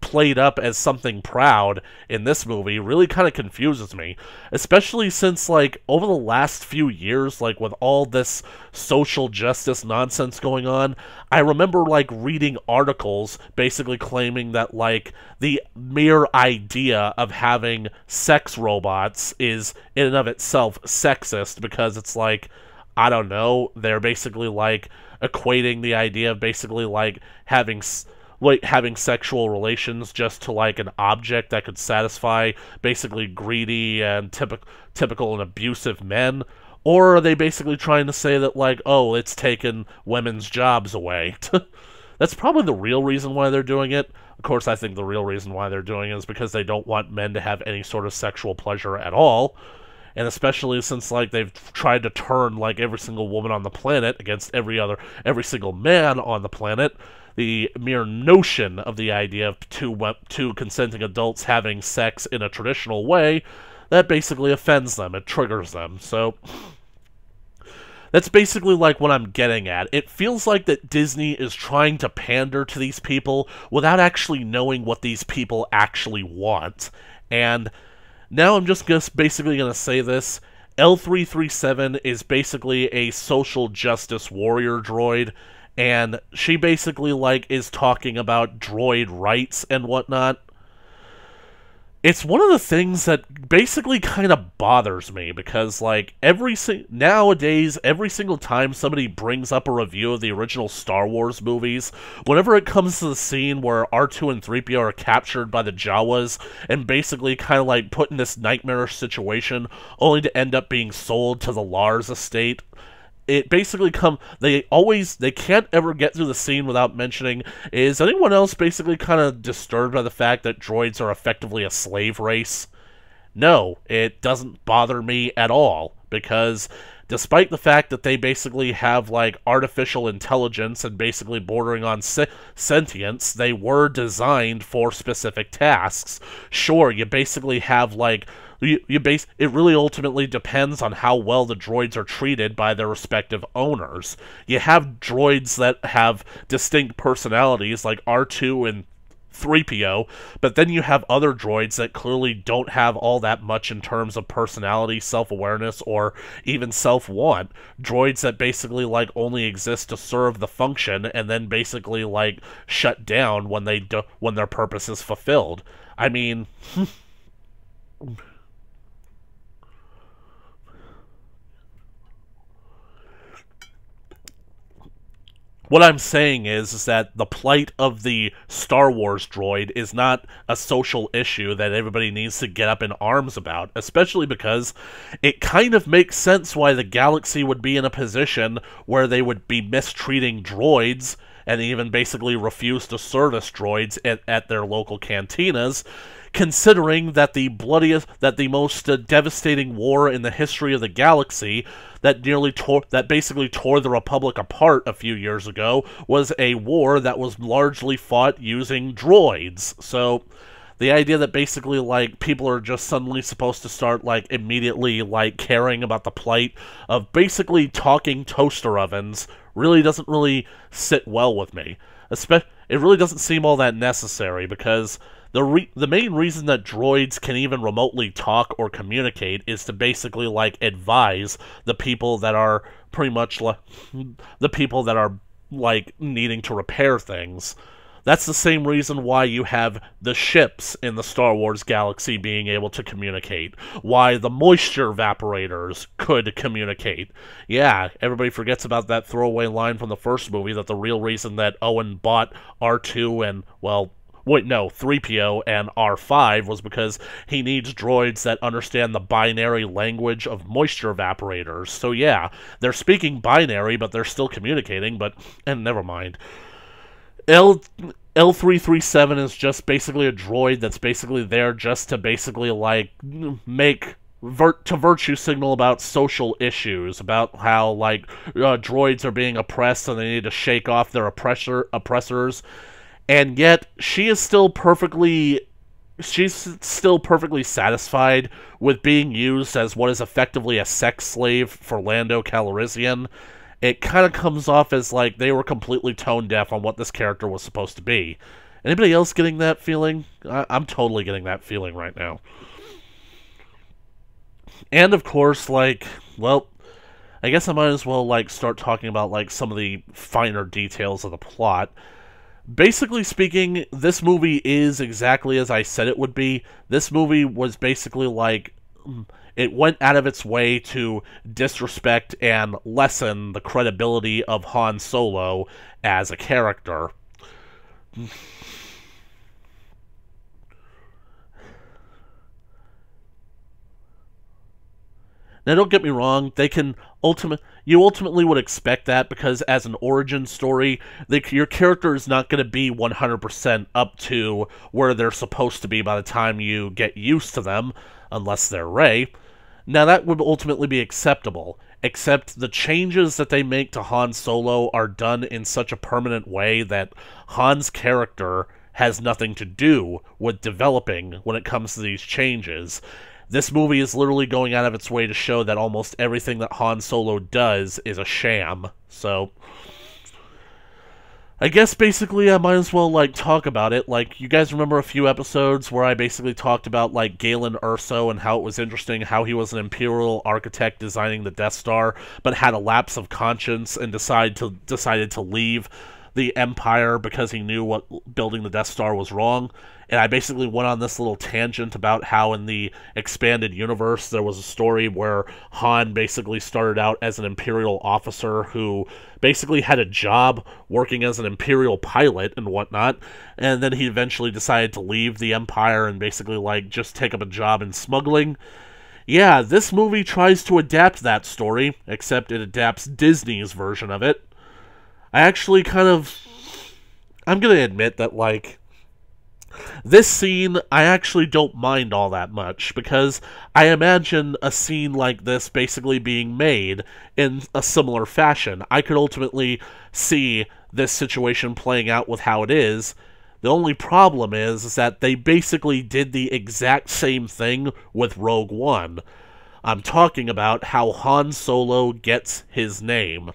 played up as something proud in this movie really kind of confuses me, especially since, like, over the last few years, like, with all this social justice nonsense going on, I remember, like, reading articles basically claiming that, like, the mere idea of having sex robots is in and of itself sexist, because it's like, I don't know, they're basically, like, equating the idea of basically, like, having sexual relations just to, like, an object that could satisfy basically greedy and typical and abusive men, or are they basically trying to say that, like, oh, it's taken women's jobs away? That's probably the real reason why they're doing it. Of course, I think the real reason why they're doing it is because they don't want men to have any sort of sexual pleasure at all. And especially since, like, they've tried to turn, like, every single woman on the planet against every single man on the planet, the mere notion of the idea of two consenting adults having sex in a traditional way, that basically offends them, it triggers them, so... That's basically, like, what I'm getting at. It feels like that Disney is trying to pander to these people without actually knowing what these people actually want. And now I'm just basically gonna say this. L337 is basically a social justice warrior droid, and she basically, like, is talking about droid rights and whatnot. It's one of the things that basically kind of bothers me, because, like, nowadays, every single time somebody brings up a review of the original Star Wars movies, whenever it comes to the scene where R2 and 3PO are captured by the Jawas and basically kind of, like, put in this nightmarish situation only to end up being sold to the Lars estate, it basically they can't ever get through the scene without mentioning, is anyone else basically kind of disturbed by the fact that droids are effectively a slave race? No, it doesn't bother me at all, because despite the fact that they basically have, like, artificial intelligence and basically bordering on sentience, they were designed for specific tasks. Sure, you basically have, like, it really ultimately depends on how well the droids are treated by their respective owners. You have droids that have distinct personalities, like R2 and 3PO, but then you have other droids that clearly don't have all that much in terms of personality, self-awareness, or even self-want. Droids that basically, like, only exist to serve the function and then basically, like, shut down when when their purpose is fulfilled. I mean... What I'm saying is that the plight of the Star Wars droid is not a social issue that everybody needs to get up in arms about, especially because it kind of makes sense why the galaxy would be in a position where they would be mistreating droids and even basically refuse to service droids at their local cantinas, considering that the most devastating war in the history of the galaxy that basically tore the Republic apart a few years ago was a war that was largely fought using droids. So the idea that basically, like, people are just suddenly supposed to start, like, immediately, like, caring about the plight of basically talking toaster ovens really doesn't really sit well with me. It really doesn't seem all that necessary, because the main reason that droids can even remotely talk or communicate is to basically, like, advise the people that are pretty much, the people that are, like, needing to repair things. That's the same reason why you have the ships in the Star Wars galaxy being able to communicate. Why the moisture evaporators could communicate. Yeah, everybody forgets about that throwaway line from the first movie that the real reason that Owen bought R2 and, well, wait, no, 3PO and R5 was because he needs droids that understand the binary language of moisture evaporators. So yeah, they're speaking binary, but they're still communicating, and never mind. L337 is just basically a droid that's basically there just to basically, like, make virtue signal about social issues, about how, like, droids are being oppressed and they need to shake off their oppressors, and yet she's still perfectly satisfied with being used as what is effectively a sex slave for Lando Calrissian. It kind of comes off as like they were completely tone deaf on what this character was supposed to be. Anybody else getting that feeling? I'm totally getting that feeling right now. And of course, like, well, I guess I might as well, like, start talking about, like, some of the finer details of the plot. Basically speaking, this movie is exactly as I said it would be. This movie was basically like, it went out of its way to disrespect and lessen the credibility of Han Solo as a character. Now, don't get me wrong, you ultimately would expect that, because as an origin story, your character is not going to be 100% up to where they're supposed to be by the time you get used to them, unless they're Rey. Now, that would ultimately be acceptable, except the changes that they make to Han Solo are done in such a permanent way that Han's character has nothing to do with developing when it comes to these changes. This movie is literally going out of its way to show that almost everything that Han Solo does is a sham. So, I guess basically I might as well, like, talk about it. Like, you guys remember a few episodes where I basically talked about, like, Galen Erso and how it was interesting how he was an Imperial architect designing the Death Star, but had a lapse of conscience and decided to leave the Empire because he knew what building the Death Star was wrong. And I basically went on this little tangent about how in the expanded universe there was a story where Han basically started out as an Imperial officer who basically had a job working as an Imperial pilot and whatnot, and then he eventually decided to leave the Empire and basically, like, just take up a job in smuggling. Yeah, this movie tries to adapt that story, except it adapts Disney's version of it. I'm gonna admit that, like, this scene, I actually don't mind all that much, because I imagine a scene like this basically being made in a similar fashion. I could ultimately see this situation playing out with how it is. The only problem is that they basically did the exact same thing with Rogue One. I'm talking about how Han Solo gets his name.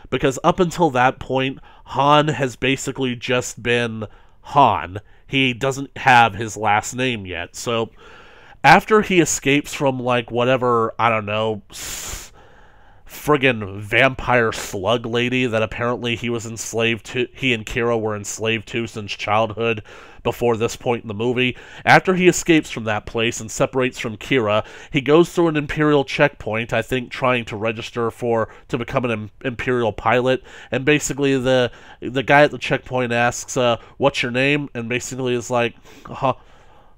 Because up until that point, Han has basically just been Han. He doesn't have his last name yet. So, after he escapes from, like, whatever, I don't know, friggin' vampire slug lady that apparently he was enslaved to. He and Kira were enslaved to since childhood before this point in the movie. After he escapes from that place and separates from Kira, he goes through an Imperial checkpoint, I think trying to register to become an Imperial pilot, and basically the guy at the checkpoint asks, what's your name? And basically is like,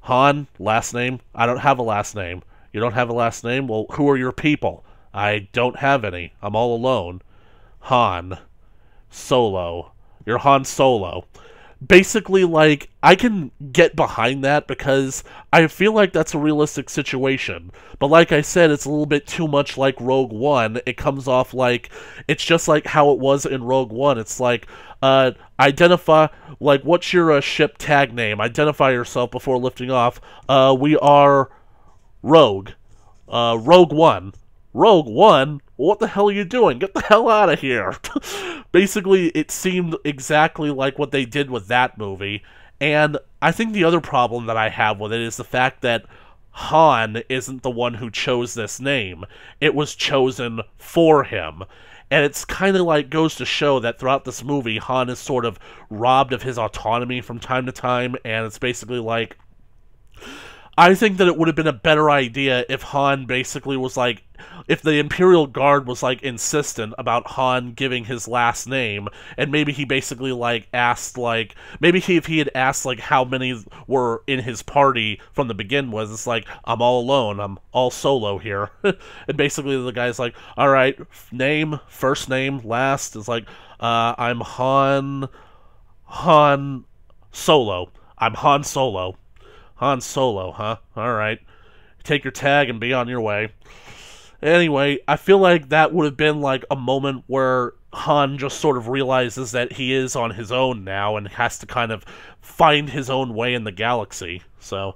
Han, last name? I don't have a last name. You don't have a last name? Well, who are your people? I don't have any. I'm all alone. Han Solo. You're Han Solo. Basically, like, I can get behind that because I feel like that's a realistic situation. But like I said, it's a little bit too much like Rogue One. It comes off like, it's just like how it was in Rogue One. It's like, identify, like, what's your ship tag name? Identify yourself before lifting off. We are Rogue. Rogue One. Rogue One? What the hell are you doing? Get the hell out of here. Basically, it seemed exactly like what they did with that movie. And I think the other problem that I have with it is the fact that Han isn't the one who chose this name. It was chosen for him. And it's kind of like goes to show that throughout this movie, Han is sort of robbed of his autonomy from time to time. And it's basically like, I think that it would have been a better idea if Han basically was like, if the Imperial Guard was like insistent about Han giving his last name, and maybe he basically like asked like, maybe if he had asked like how many were in his party from the begin was, it's like, I'm all alone, I'm all solo here. And basically the guy's like, alright, name, first name, last, is like, I'm Han Solo. I'm Han Solo. Han Solo, huh? Alright. Take your tag and be on your way. Anyway, I feel like that would have been like a moment where Han just sort of realizes that he is on his own now and has to kind of find his own way in the galaxy. So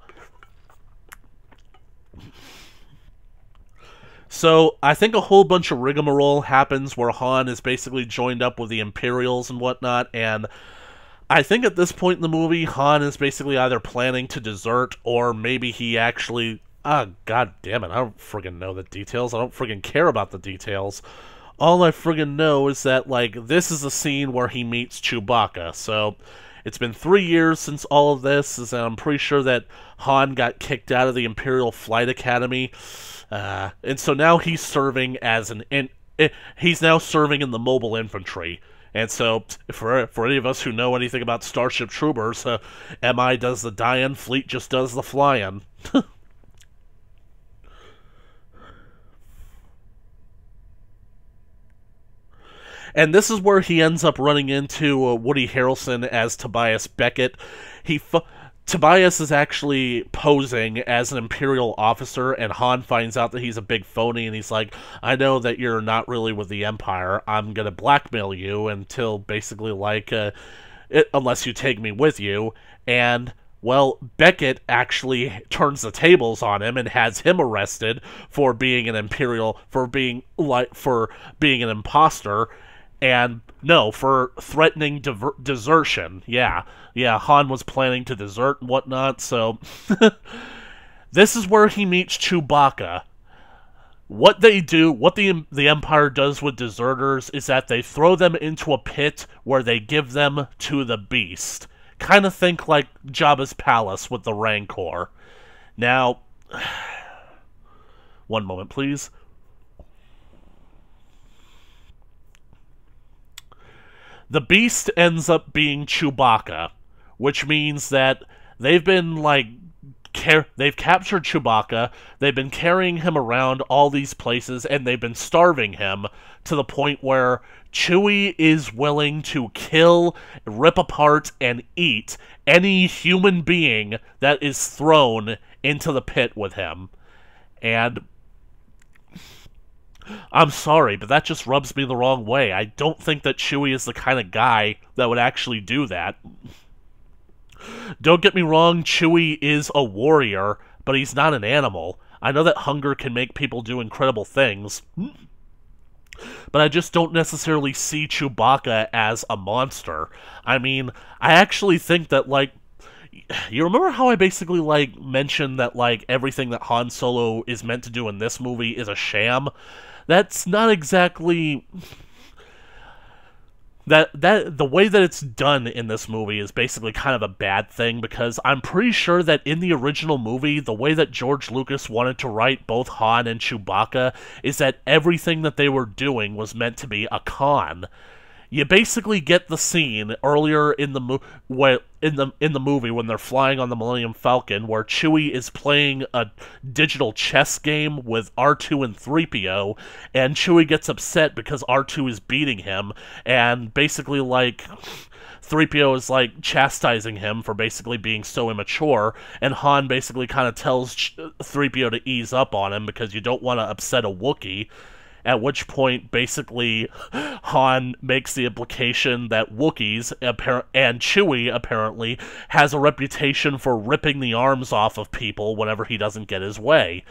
I think a whole bunch of rigmarole happens where Han is basically joined up with the Imperials and whatnot, and I think at this point in the movie, Han is basically either planning to desert, or maybe he actually... God damn it, I don't friggin' know the details. I don't friggin' care about the details. All I friggin' know is that, like, this is the scene where he meets Chewbacca. So, it's been 3 years since all of this, and I'm pretty sure that Han got kicked out of the Imperial Flight Academy. And so now he's serving as he's now serving in the mobile infantry. And so, for any of us who know anything about Starship Troopers, MI does the dying, Fleet just does the flying. And this is where he ends up running into Woody Harrelson as Tobias Beckett. Tobias is actually posing as an Imperial officer, and Han finds out that he's a big phony, and he's like, I know that you're not really with the Empire. I'm gonna blackmail you until basically, like, unless you take me with you. And, well, Beckett actually turns the tables on him and has him arrested for being an Imperial, for being an imposter. And, no, for threatening desertion. Yeah, Han was planning to desert and whatnot, so... This is where he meets Chewbacca. What they do, what the Empire does with deserters, is that they throw them into a pit where they give them to the Beast. Kind of think like Jabba's palace with the Rancor. Now... One moment, please. The Beast ends up being Chewbacca, which means that they've been, like, they've captured Chewbacca, they've been carrying him around all these places, and they've been starving him to the point where Chewie is willing to kill, rip apart, and eat any human being that is thrown into the pit with him. And... I'm sorry, but that just rubs me the wrong way. I don't think that Chewie is the kind of guy that would actually do that. Don't get me wrong, Chewie is a warrior, but he's not an animal. I know that hunger can make people do incredible things, but I just don't necessarily see Chewbacca as a monster. I mean, I actually think that, like, you remember how I basically, like, mentioned that, like, everything that Han Solo is meant to do in this movie is a sham? that's not exactly that the way that it's done in this movie is basically kind of a bad thing, because I'm pretty sure that in the original movie, the way that George Lucas wanted to write both Han and Chewbacca is that everything that they were doing was meant to be a con. You basically get the scene earlier in the movie when they're flying on the Millennium Falcon, where Chewie is playing a digital chess game with R2 and 3PO, and Chewie gets upset because R2 is beating him, and basically, like, 3PO is, like, chastising him for basically being so immature, and Han basically kind of tells 3PO to ease up on him because you don't want to upset a Wookiee. At which point, basically, Han makes the implication that Wookiees, and Chewie, apparently, has a reputation for ripping the arms off of people whenever he doesn't get his way.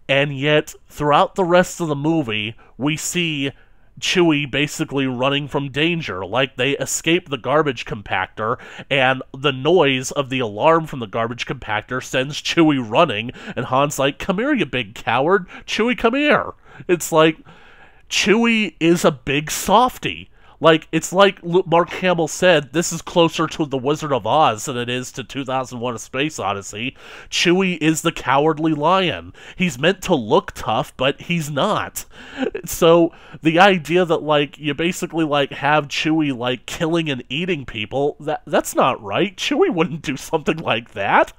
And yet, throughout the rest of the movie, we see Chewie basically running from danger, like they escape the garbage compactor, and the noise of the alarm from the garbage compactor sends Chewie running, and Han's like, "Come here, you big coward! Chewie, come here!" It's like, Chewie is a big softy. Like, it's like Mark Hamill said, this is closer to The Wizard of Oz than it is to 2001: A Space Odyssey. Chewie is the cowardly lion. He's meant to look tough, but he's not. So, the idea that, like, you basically, like, have Chewie, like, killing and eating people, that's not right. Chewie wouldn't do something like that.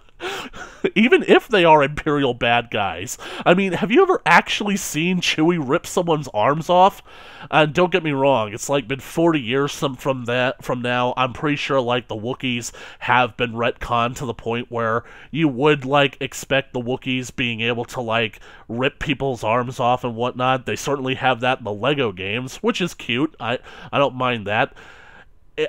Even if they are Imperial bad guys. I mean, have you ever actually seen Chewie rip someone's arms off? And don't get me wrong, it's like been 40 years from now. I'm pretty sure, like, the Wookiees have been retconned to the point where you would, like, expect the Wookiees being able to, like, rip people's arms off and whatnot. They certainly have that in the Lego games, which is cute. I don't mind that.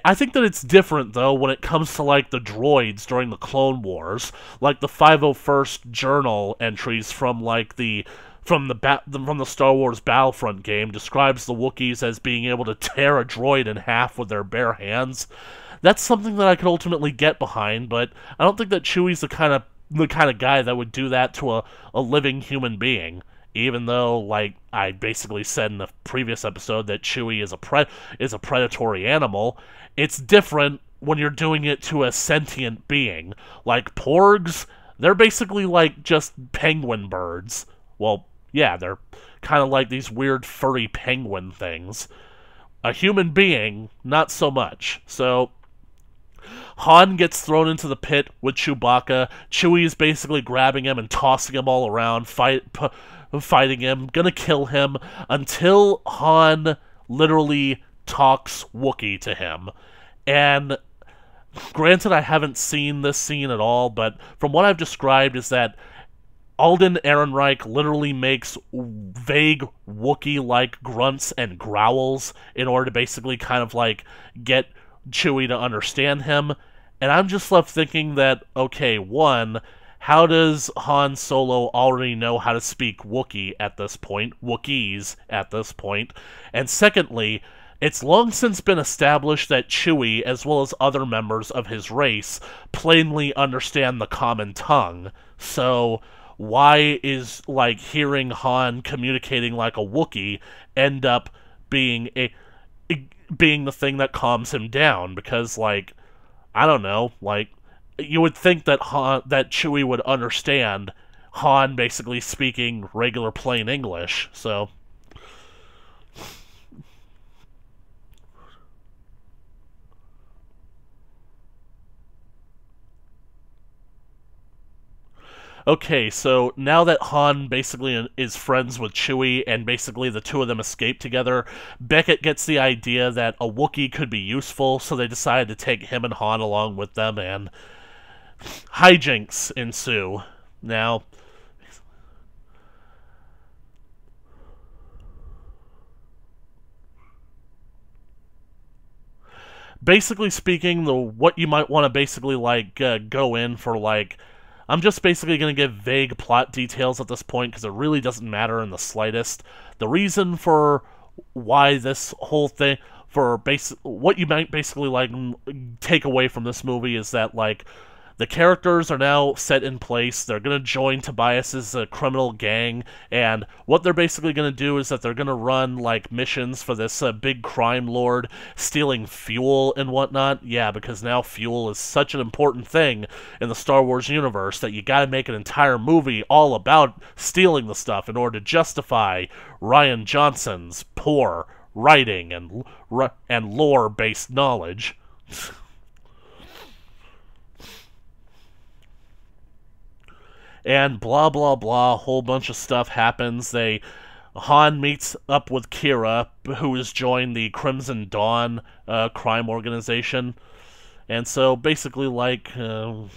I think that it's different, though, when it comes to, like, the droids during the Clone Wars. Like, the 501st Journal entries from, like, from the Star Wars Battlefront game describes the Wookiees as being able to tear a droid in half with their bare hands. That's something that I could ultimately get behind, but I don't think that Chewie's the kind of guy that would do that to a living human being. Even though, like I basically said in the previous episode, that Chewie is a predatory animal, it's different when you're doing it to a sentient being. Like porgs, they're basically like just penguin birds. Well, yeah, they're kind of like these weird furry penguin things. A human being, not so much. So Han gets thrown into the pit with Chewbacca. Chewie is basically grabbing him and tossing him all around, fighting him, gonna kill him, until Han literally talks Wookiee to him. And granted, I haven't seen this scene at all, but from what I've described is that Alden Ehrenreich literally makes vague Wookiee-like grunts and growls in order to basically kind of, like, get Chewie to understand him. And I'm just left thinking that, okay, one, how does Han Solo already know how to speak Wookiees at this point? And secondly, it's long since been established that Chewie, as well as other members of his race, plainly understand the common tongue. So why is, like, hearing Han communicating like a Wookiee end up being the thing that calms him down? Because, like, I don't know, like, you would think that Chewie would understand Han basically speaking regular plain English, so. Okay, so now that Han basically is friends with Chewie, and basically the two of them escape together, Beckett gets the idea that a Wookiee could be useful, so they decide to take him and Han along with them, and hijinks ensue. Now, basically speaking, what you might want to basically, like, go in for, like, I'm just basically going to give vague plot details at this point because it really doesn't matter in the slightest. The reason for why this whole thing, what you might basically, like, take away from this movie is that, like, the characters are now set in place. They're going to join Tobias's criminal gang, and what they're basically going to do is that they're going to run, like, missions for this big crime lord stealing fuel and whatnot. Yeah, because now fuel is such an important thing in the Star Wars universe that you gotta make an entire movie all about stealing the stuff in order to justify Rian Johnson's poor writing and lore-based knowledge. And blah blah blah, a whole bunch of stuff happens. Han meets up with Kira, who has joined the Crimson Dawn crime organization. And so basically, like, and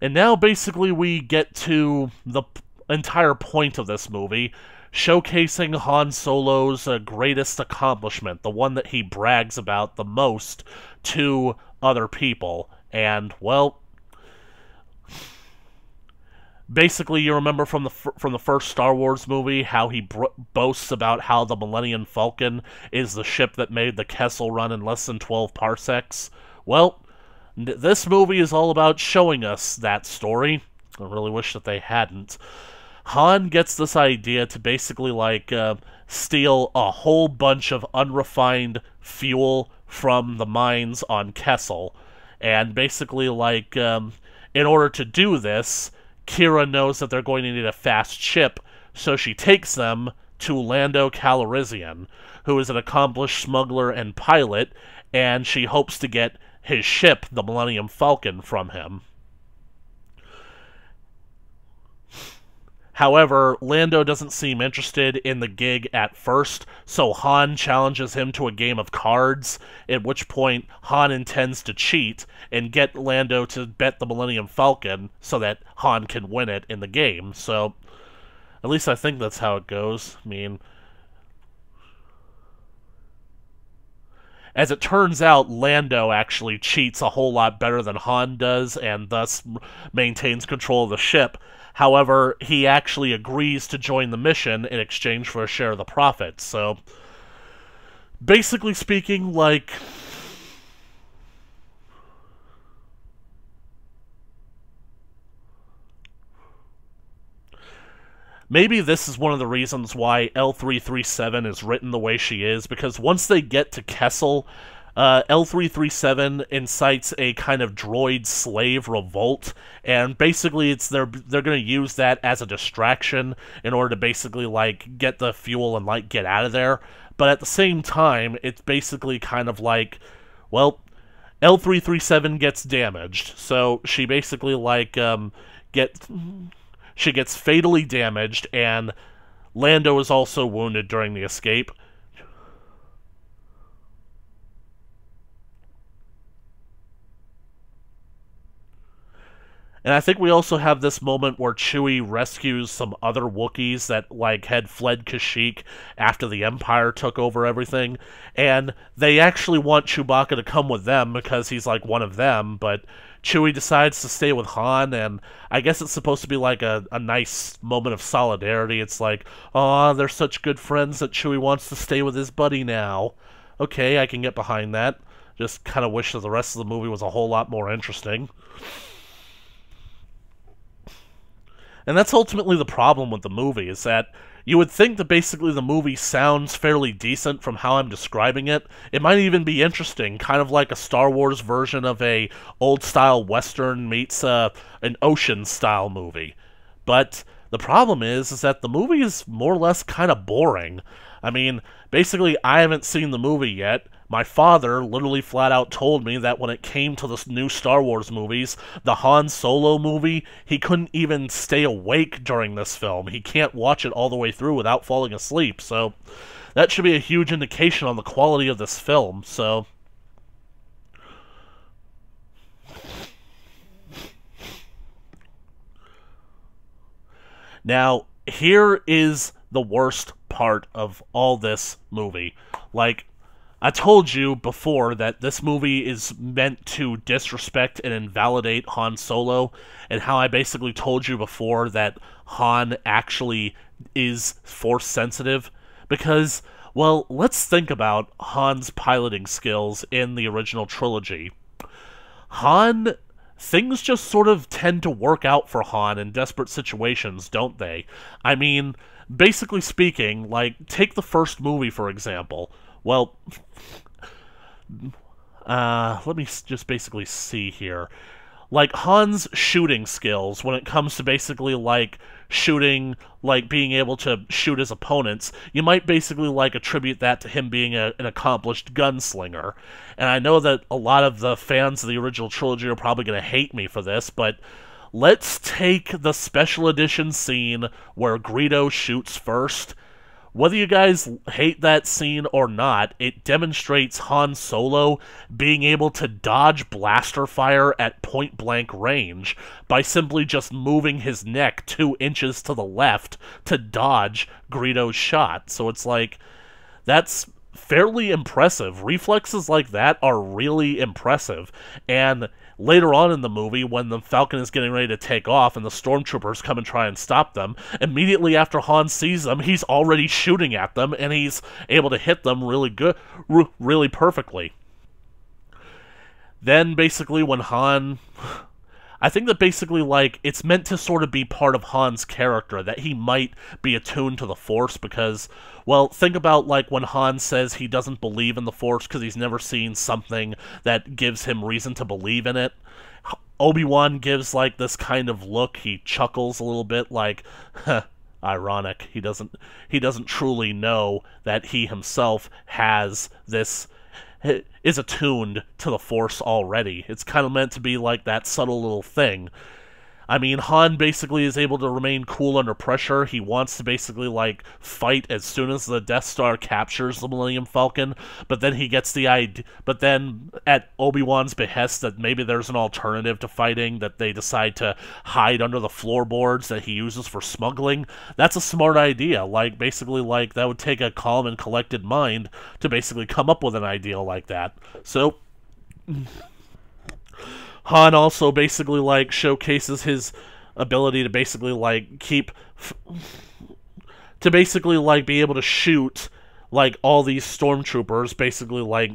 now basically we get to the entire point of this movie, showcasing Han Solo's greatest accomplishment, the one that he brags about the most to other people. And, well, basically, you remember from the first Star Wars movie how he boasts about how the Millennium Falcon is the ship that made the Kessel Run in less than 12 parsecs? Well, this movie is all about showing us that story. I really wish that they hadn't. Han gets this idea to basically, like, steal a whole bunch of unrefined fuel from the mines on Kessel. And basically, like, in order to do this, Kira knows that they're going to need a fast ship, so she takes them to Lando Calrissian, who is an accomplished smuggler and pilot, and she hopes to get his ship, the Millennium Falcon, from him. However, Lando doesn't seem interested in the gig at first, so Han challenges him to a game of cards, at which point Han intends to cheat and get Lando to bet the Millennium Falcon so that Han can win it in the game. So, at least I think that's how it goes. I mean, as it turns out, Lando actually cheats a whole lot better than Han does, and thus maintains control of the ship. However, he actually agrees to join the mission in exchange for a share of the profits. So, basically speaking, like, maybe this is one of the reasons why L337 is written the way she is, because once they get to Kessel, L337 incites a kind of droid slave revolt, and basically they're going to use that as a distraction in order to basically, like, get the fuel and, like, get out of there. But at the same time, it's basically kind of like, well, L337 gets damaged, so she basically, like, she gets fatally damaged, and Lando is also wounded during the escape. And I think we also have this moment where Chewie rescues some other Wookiees that, like, had fled Kashyyyk after the Empire took over everything. And they actually want Chewbacca to come with them because he's, like, one of them, but Chewie decides to stay with Han, and I guess it's supposed to be, like, a nice moment of solidarity. It's like, aw, they're such good friends that Chewie wants to stay with his buddy now. Okay, I can get behind that. Just kind of wish that the rest of the movie was a whole lot more interesting. And that's ultimately the problem with the movie, is that you would think that basically the movie sounds fairly decent from how I'm describing it. It might even be interesting, kind of like a Star Wars version of a old-style Western meets an Ocean-style movie. But the problem is that the movie is more or less kind of boring. I mean, basically, I haven't seen the movie yet. My father literally flat out told me that when it came to the new Star Wars movies, the Han Solo movie, he couldn't even stay awake during this film. He can't watch it all the way through without falling asleep, so that should be a huge indication on the quality of this film, so... Now, here is the worst part of all this movie. Like, I told you before that this movie is meant to disrespect and invalidate Han Solo, and how I basically told you before that Han actually is Force sensitive, because, well, let's think about Han's piloting skills in the original trilogy. Han, things just sort of tend to work out for Han in desperate situations, don't they? I mean, basically speaking, like, take the first movie, for example. Well, let me just basically see here. Like, Han's shooting skills, when it comes to basically, like, shooting, like, being able to shoot his opponents, you might basically, like, attribute that to him being an accomplished gunslinger. And I know that a lot of the fans of the original trilogy are probably going to hate me for this, but let's take the special edition scene where Greedo shoots first. Whether you guys hate that scene or not, it demonstrates Han Solo being able to dodge blaster fire at point-blank range by simply just moving his neck 2 inches to the left to dodge Greedo's shot. So it's like, that's fairly impressive. Reflexes like that are really impressive. And later on in the movie, when the Falcon is getting ready to take off and the stormtroopers come and try and stop them, immediately after Han sees them, he's already shooting at them, and he's able to hit them really good, really perfectly. Then, basically, when Han... I think that basically, like, it's meant to sort of be part of Han's character, that he might be attuned to the Force, because, well, think about, like, when Han says he doesn't believe in the Force because he's never seen something that gives him reason to believe in it. Obi-Wan gives, like, this kind of look. He chuckles a little bit, like, huh, ironic. He doesn't truly know that he himself has this... is attuned to the Force already. It's kind of meant to be like that subtle little thing. I mean, Han basically is able to remain cool under pressure. He wants to basically, like, fight as soon as the Death Star captures the Millennium Falcon, but then he gets the idea, but then at Obi-Wan's behest that maybe there's an alternative to fighting, that they decide to hide under the floorboards that he uses for smuggling. That's a smart idea. Like, basically, like, that would take a calm and collected mind to basically come up with an idea like that. So... Han also basically, like, showcases his ability to basically, like, to basically, like, be able to shoot, like, all these stormtroopers, basically, like,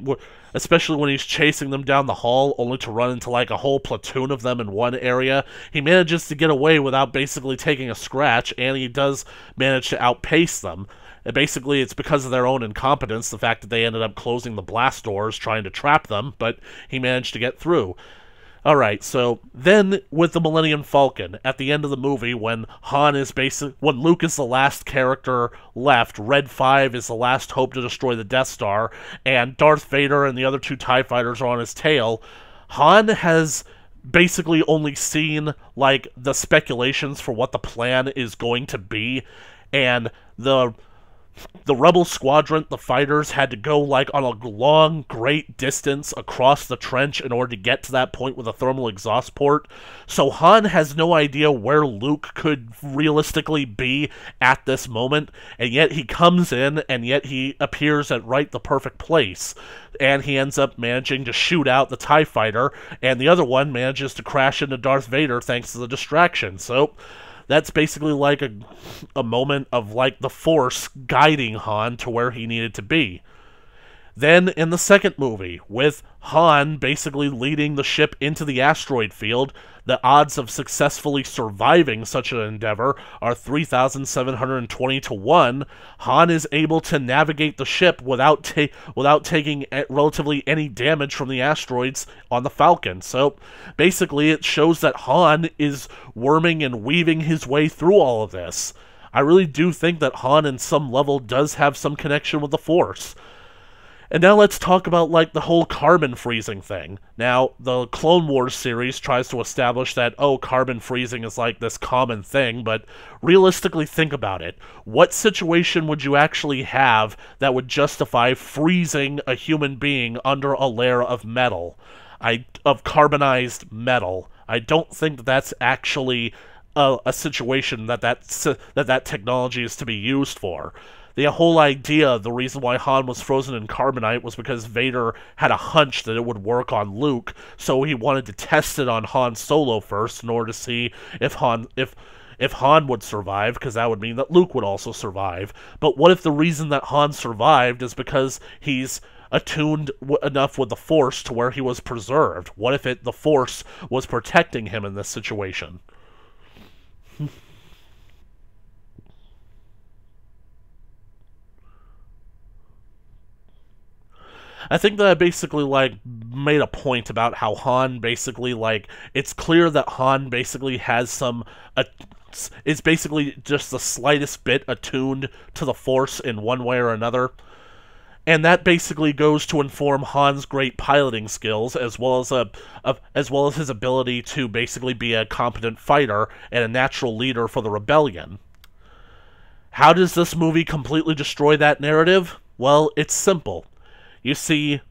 especially when he's chasing them down the hall, only to run into, like, a whole platoon of them in one area. He manages to get away without basically taking a scratch, and he does manage to outpace them. And basically, it's because of their own incompetence, the fact that they ended up closing the blast doors trying to trap them, but he managed to get through. Alright, so then with the Millennium Falcon, at the end of the movie, when when Luke is the last character left, Red 5 is the last hope to destroy the Death Star, and Darth Vader and the other 2 TIE fighters are on his tail, Han has basically only seen, like, the speculations for what the plan is going to be, and the Rebel Squadron, the fighters, had to go, like, on a long, great distance across the trench in order to get to that point with a thermal exhaust port. So Han has no idea where Luke could realistically be at this moment, and yet he comes in, and yet he appears at right the perfect place. And he ends up managing to shoot out the TIE fighter, and the other one manages to crash into Darth Vader thanks to the distraction. So... that's basically like a moment of, like, the Force guiding Han to where he needed to be. Then, in the second movie, with Han basically leading the ship into the asteroid field, the odds of successfully surviving such an endeavor are 3,720 to 1. Han is able to navigate the ship without taking relatively any damage from the asteroids on the Falcon. So, basically, it shows that Han is worming and weaving his way through all of this. I really do think that Han, in some level, does have some connection with the Force. And now let's talk about, like, the whole carbon freezing thing. Now, the Clone Wars series tries to establish that, oh, carbon freezing is, like, this common thing, but realistically think about it. What situation would you actually have that would justify freezing a human being under a layer of metal? Of carbonized metal. I don't think that's actually a situation that technology is to be used for. the whole idea, the reason why Han was frozen in carbonite was because Vader had a hunch that it would work on Luke, so he wanted to test it on Han Solo first in order to see if Han would survive, because that would mean that Luke would also survive. But what if the reason that Han survived is because he's attuned enough with the Force to where he was preserved? What if the Force was protecting him in this situation? I think that I basically, made a point about how Han basically, it's clear that Han basically has some, it's basically just the slightest bit attuned to the Force in one way or another. And that basically goes to inform Han's great piloting skills, as well as his ability to basically be a competent fighter and a natural leader for the rebellion. How does this movie completely destroy that narrative? Well, it's simple. You see,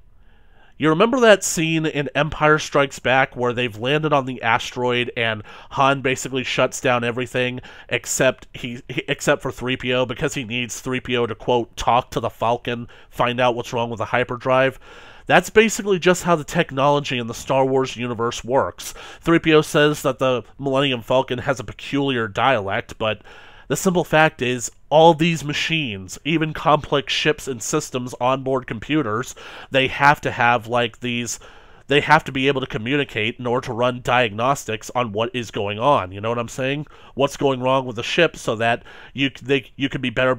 you remember that scene in Empire Strikes Back where they've landed on the asteroid and Han basically shuts down everything except for 3PO, because he needs 3PO to, quote, talk to the Falcon, find out what's wrong with the hyperdrive? That's basically just how the technology in the Star Wars universe works. 3PO says that the Millennium Falcon has a peculiar dialect, but the simple fact is, all these machines, even complex ships and systems onboard computers, they have to have, they have to be able to communicate in order to run diagnostics on what is going on. You know what I'm saying? What's going wrong with the ship, so that you could be better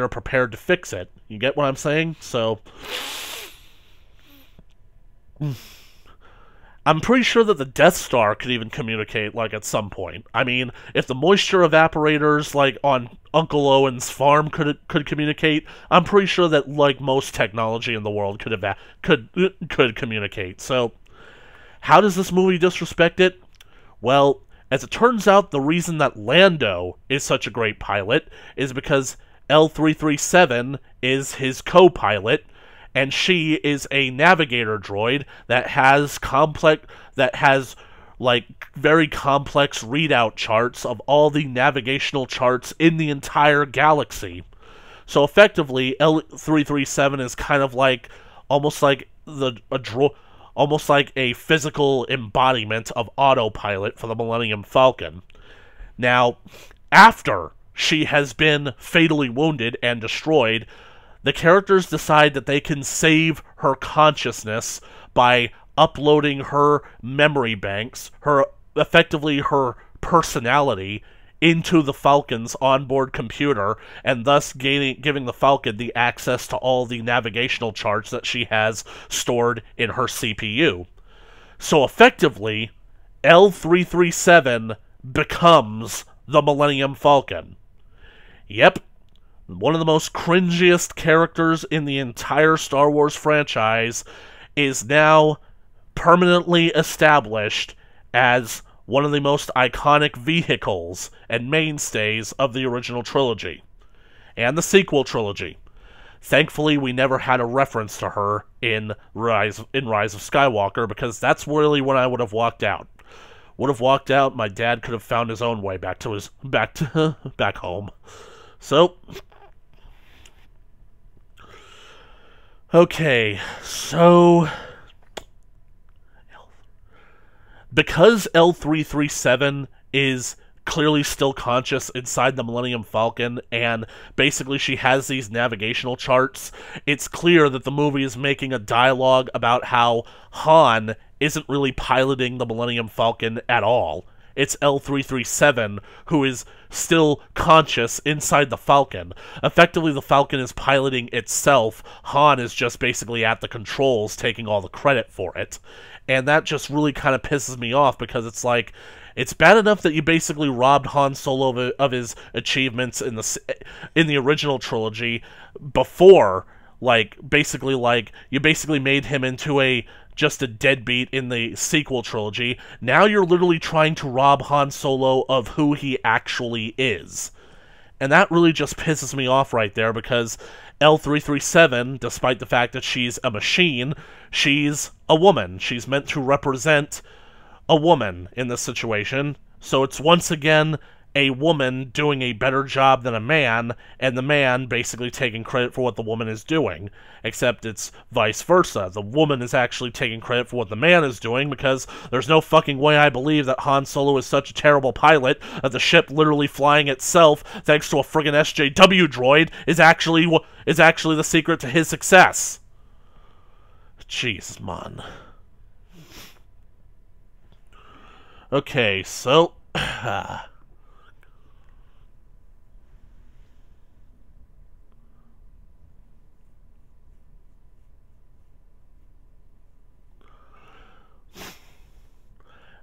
prepared to fix it. You get what I'm saying? So I'm pretty sure that the Death Star could even communicate, at some point. I mean, if the moisture evaporators, on Uncle Owen's farm could communicate, I'm pretty sure that, most technology in the world could communicate. So, how does this movie disrespect it? Well, as it turns out, the reason that Lando is such a great pilot is because L337 is his co-pilot, and she is a navigator droid that has very complex readout charts of all the navigational charts in the entire galaxy. So effectively, L337 is kind of almost like a physical embodiment of autopilot for the Millennium Falcon. Now, after she has been fatally wounded and destroyed, the characters decide that they can save her consciousness by uploading her memory banks, effectively her personality, into the Falcon's onboard computer, and thus giving the Falcon the access to all the navigational charts that she has stored in her CPU. So effectively, L337 becomes the Millennium Falcon. Yep. One of the most cringiest characters in the entire Star Wars franchise is now permanently established as one of the most iconic vehicles and mainstays of the original trilogy. And the sequel trilogy. Thankfully, we never had a reference to her in Rise of Skywalker, because that's really when I would have walked out. My dad could have found his own way back home. So, okay, so because L337 is clearly still conscious inside the Millennium Falcon, and basically she has these navigational charts, it's clear that the movie is making a dialogue about how Han isn't really piloting the Millennium Falcon at all. It's L337 who is still conscious inside the Falcon. Effectively, the Falcon is piloting itself. Han is just basically at the controls, taking all the credit for it. And that just really kind of pisses me off, because it's bad enough that you basically robbed Han Solo of his achievements in the original trilogy before, you basically made him into just a deadbeat in the sequel trilogy. Now you're literally trying to rob Han Solo of who he actually is. And that really just pisses me off right there, because L337, despite the fact that she's a machine, she's a woman. She's meant to represent a woman in this situation. So it's once again a woman doing a better job than a man, and the man basically taking credit for what the woman is doing. Except it's vice versa. The woman is actually taking credit for what the man is doing, because there's no fucking way I believe that Han Solo is such a terrible pilot that the ship literally flying itself, thanks to a friggin' SJW droid, is actually the secret to his success. Jeez, man. Okay, so...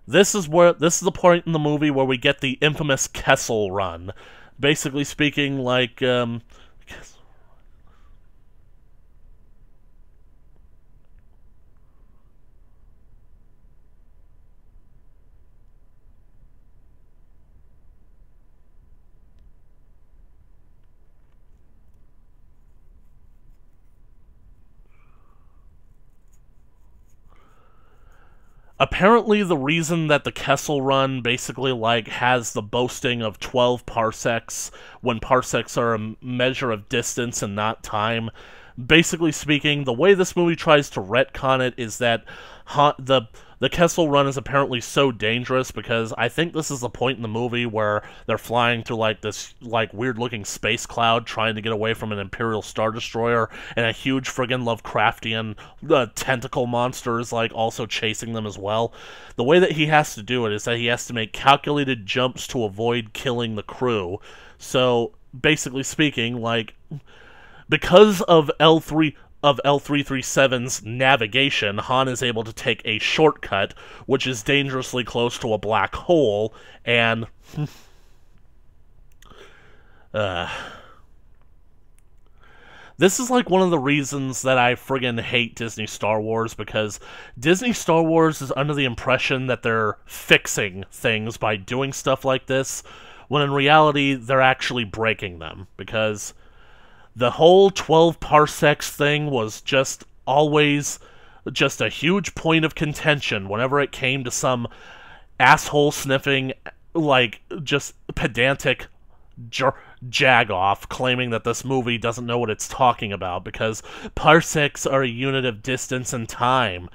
This is the point in the movie where we get the infamous Kessel Run. Basically speaking, like, apparently the reason that the Kessel Run basically, like, has the boasting of 12 parsecs, when parsecs are a measure of distance and not time, basically speaking, the way this movie tries to retcon it is that the Kessel Run is apparently so dangerous because I think this is the point in the movie where they're flying through, like, this, like, weird-looking space cloud trying to get away from an Imperial Star Destroyer, and a huge friggin' Lovecraftian tentacle monster is, like, also chasing them as well. The way that he has to do it is that he has to make calculated jumps to avoid killing the crew. So, basically speaking, like, because of L337's navigation, Han is able to take a shortcut, which is dangerously close to a black hole, and... This is, like, one of the reasons that I friggin' hate Disney Star Wars, because Disney Star Wars is under the impression that they're fixing things by doing stuff like this, when in reality, they're actually breaking them, because... the whole 12 parsecs thing was just always just a huge point of contention whenever it came to some asshole-sniffing, like, just pedantic jagoff claiming that this movie doesn't know what it's talking about, because parsecs are a unit of distance and time.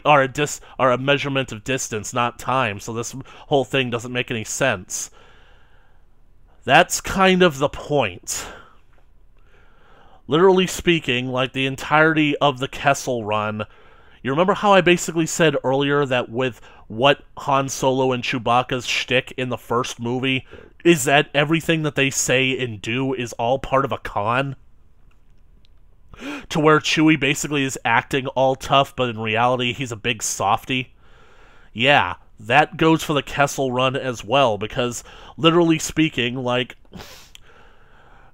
Are a measurement of distance, not time, so this whole thing doesn't make any sense. That's kind of the point. Literally speaking, like, the entirety of the Kessel Run, you remember how I basically said earlier that with what Han Solo and Chewbacca's shtick in the first movie is that everything that they say and do is all part of a con? To where Chewie basically is acting all tough, but in reality he's a big softy? Yeah, that goes for the Kessel Run as well, because, literally speaking, like...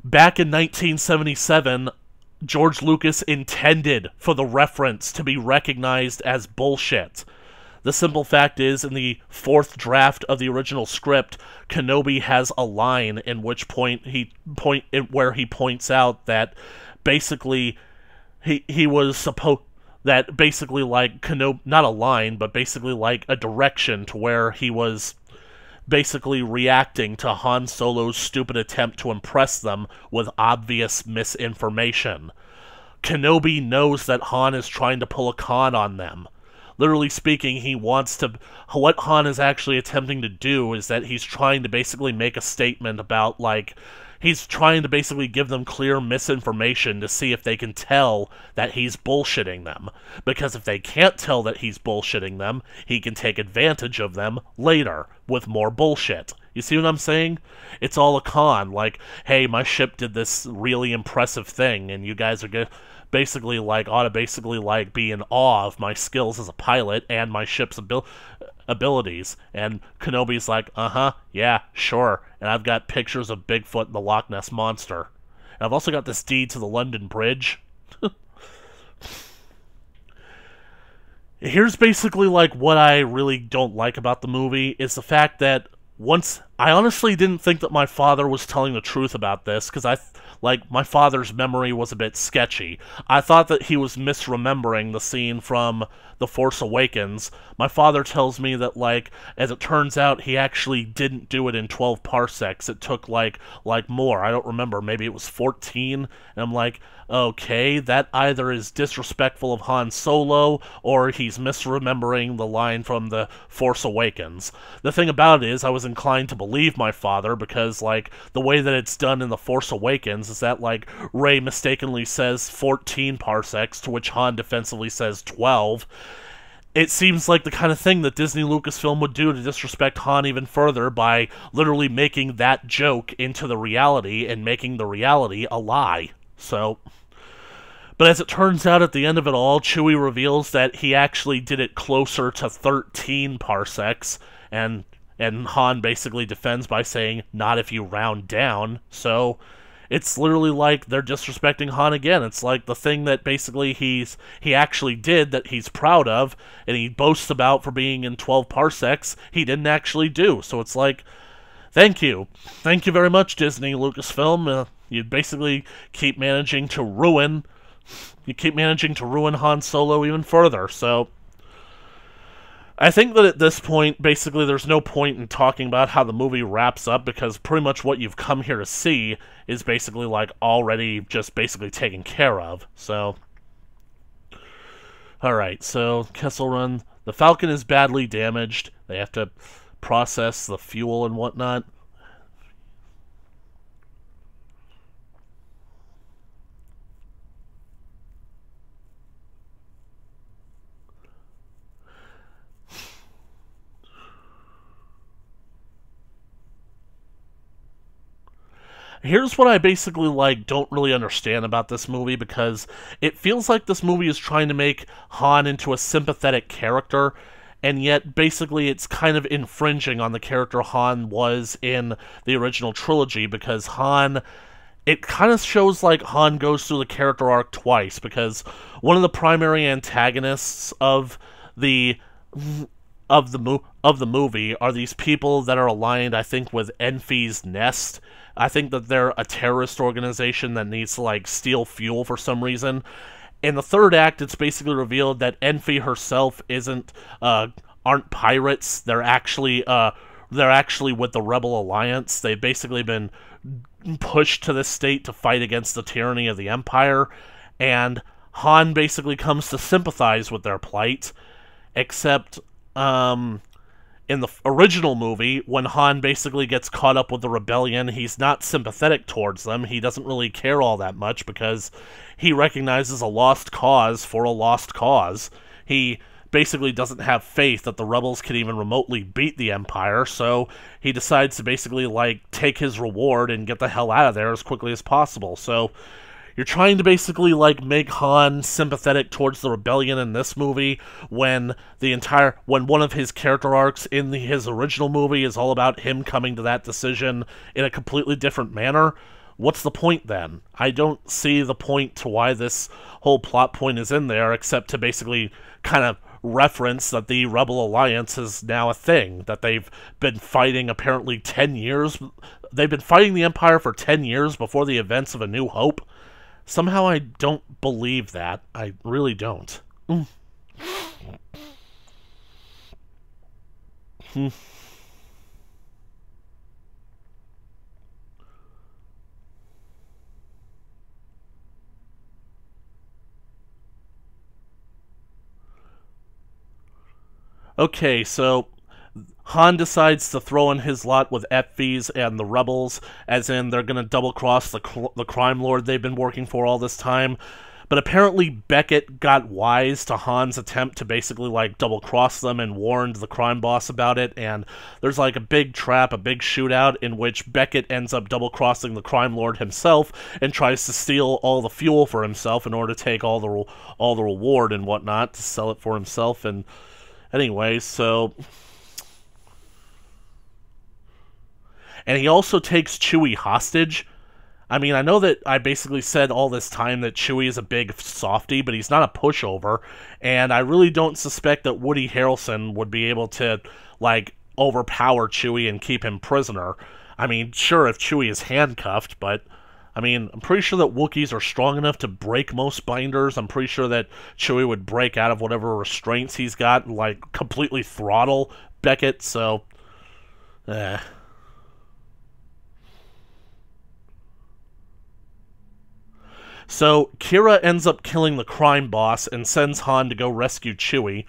back in 1977, George Lucas intended for the reference to be recognized as bullshit. The simple fact is, in the fourth draft of the original script, Kenobi has a line in which where he points out that basically he was supposed that basically, like, Kenobi, not a line, but basically like a direction to where he was basically reacting to Han Solo's stupid attempt to impress them with obvious misinformation. Kenobi knows that Han is trying to pull a con on them. Literally speaking, what Han is actually attempting to do is that he's trying to basically make a statement about, like, he's trying to basically give them clear misinformation to see if they can tell that he's bullshitting them. Because if they can't tell that he's bullshitting them, he can take advantage of them later with more bullshit. You see what I'm saying? It's all a con. Like, hey, my ship did this really impressive thing, and you guys are basically, like, ought to basically, like, be in awe of my skills as a pilot and my ship's abilities. And Kenobi's like, yeah, sure. And I've got pictures of Bigfoot and the Loch Ness Monster. And I've also got this deed to the London Bridge. Here's basically, like, what I really don't like about the movie, is the fact that I honestly didn't think that my father was telling the truth about this, because my father's memory was a bit sketchy. I thought that he was misremembering the scene from The Force Awakens, my father tells me that, like, as it turns out, he actually didn't do it in 12 parsecs. It took, like more. I don't remember. Maybe it was 14. And I'm like, okay, that either is disrespectful of Han Solo, or he's misremembering the line from The Force Awakens. The thing about it is, I was inclined to believe my father, because, like, the way that it's done in The Force Awakens is that, like, Rey mistakenly says 14 parsecs, to which Han defensively says 12. It seems like the kind of thing that Disney Lucasfilm would do to disrespect Han even further by literally making that joke into the reality and making the reality a lie. So, but as it turns out, at the end of it all, Chewie reveals that he actually did it closer to 13 parsecs, and Han basically defends by saying, not if you round down. So it's literally like they're disrespecting Han again. It's like the thing that basically he actually did, that he's proud of, and he boasts about for being in 12 parsecs, he didn't actually do. So it's like, thank you. Thank you very much, Disney Lucasfilm. You basically keep managing to ruin Han Solo even further. So I think that at this point, basically, there's no point in talking about how the movie wraps up, because pretty much what you've come here to see is basically, like, already just basically taken care of. So, alright, so Kessel Run. The Falcon is badly damaged. They have to process the fuel and whatnot. Here's what I basically, like, don't really understand about this movie, because it feels like this movie is trying to make Han into a sympathetic character, and yet basically it's kind of infringing on the character Han was in the original trilogy, because it kind of shows like Han goes through the character arc twice, because one of the primary antagonists of the movie are these people that are aligned, I think, with Enfy's Nest. I think that they're a terrorist organization that needs to, like, steal fuel for some reason. In the third act, it's basically revealed that Enfy herself aren't pirates. They're actually with the Rebel Alliance. They've basically been pushed to this state to fight against the tyranny of the Empire, and Han basically comes to sympathize with their plight, except, in the original movie, when Han basically gets caught up with the rebellion, he's not sympathetic towards them. He doesn't really care all that much, because he recognizes a lost cause for a lost cause. He basically doesn't have faith that the rebels can even remotely beat the Empire, so he decides to basically, like, take his reward and get the hell out of there as quickly as possible. So you're trying to basically, like, make Han sympathetic towards the rebellion in this movie, when one of his character arcs in his original movie is all about him coming to that decision in a completely different manner. What's the point then? I don't see the point to why this whole plot point is in there, except to basically kind of reference that the Rebel Alliance is now a thing, that they've been fighting apparently 10 years. They've been fighting the Empire for 10 years before the events of A New Hope. Somehow I don't believe that. I really don't. Okay, so Han decides to throw in his lot with Ephes and the rebels, as in they're going to double-cross the crime lord they've been working for all this time. But apparently Beckett got wise to Han's attempt to basically, like, double-cross them and warned the crime boss about it, and there's, like, a big trap, a big shootout, in which Beckett ends up double-crossing the crime lord himself and tries to steal all the fuel for himself in order to take all the reward and whatnot, to sell it for himself. And anyway, so... And he also takes Chewie hostage. I mean, I know that I basically said all this time that Chewie is a big softy, but he's not a pushover, and I really don't suspect that Woody Harrelson would be able to, like, overpower Chewie and keep him prisoner. I mean, sure, if Chewie is handcuffed, but I mean, I'm pretty sure that Wookiees are strong enough to break most binders. I'm pretty sure that Chewie would break out of whatever restraints he's got and, like, completely throttle Beckett, so... So, Kira ends up killing the crime boss and sends Han to go rescue Chewie.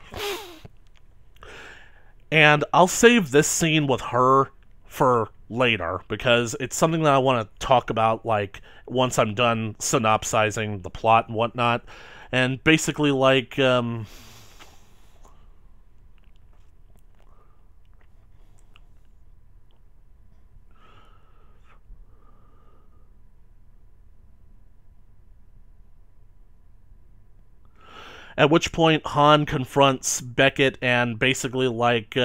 And I'll save this scene with her for later, because it's something that I want to talk about, like, once I'm done synopsizing the plot and whatnot. And basically, like, at which point Han confronts Beckett and basically, like,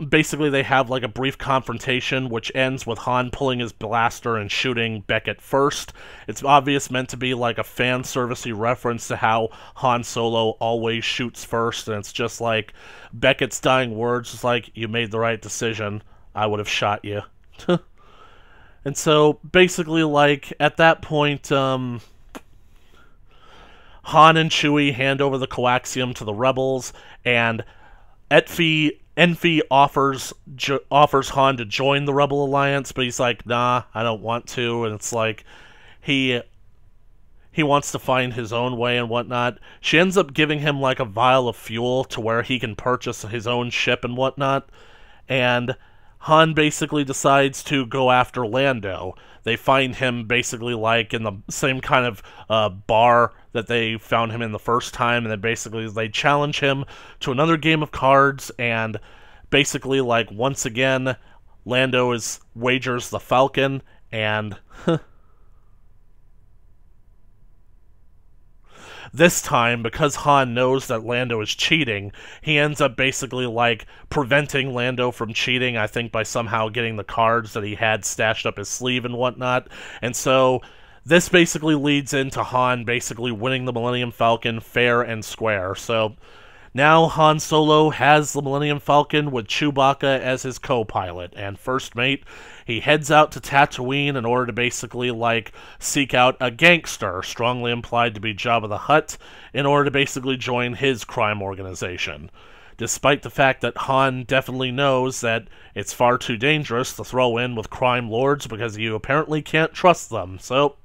basically they have, like, a brief confrontation, which ends with Han pulling his blaster and shooting Beckett first. It's obvious meant to be, like, a fan-servicey reference to how Han Solo always shoots first, and it's just, like, Beckett's dying words is like, "You made the right decision. I would have shot you." And so, basically, like, at that point, Han and Chewie hand over the coaxium to the rebels, and Enfi offers Han to join the Rebel Alliance, but he's like, "Nah, I don't want to," and it's like, he wants to find his own way and whatnot. She ends up giving him, like, a vial of fuel to where he can purchase his own ship and whatnot, and Han basically decides to go after Lando. They find him basically, like, in the same kind of bar that they found him in the first time, and then basically they challenge him to another game of cards, and basically, like, once again, Lando wagers the Falcon, and this time, because Han knows that Lando is cheating, he ends up basically, like, preventing Lando from cheating, I think by somehow getting the cards that he had stashed up his sleeve and whatnot. And so, this basically leads into Han basically winning the Millennium Falcon fair and square. So, now Han Solo has the Millennium Falcon with Chewbacca as his co-pilot and first mate. He heads out to Tatooine in order to basically, like, seek out a gangster, strongly implied to be Jabba the Hutt, in order to basically join his crime organization. Despite the fact that Han definitely knows that it's far too dangerous to throw in with crime lords because you apparently can't trust them. So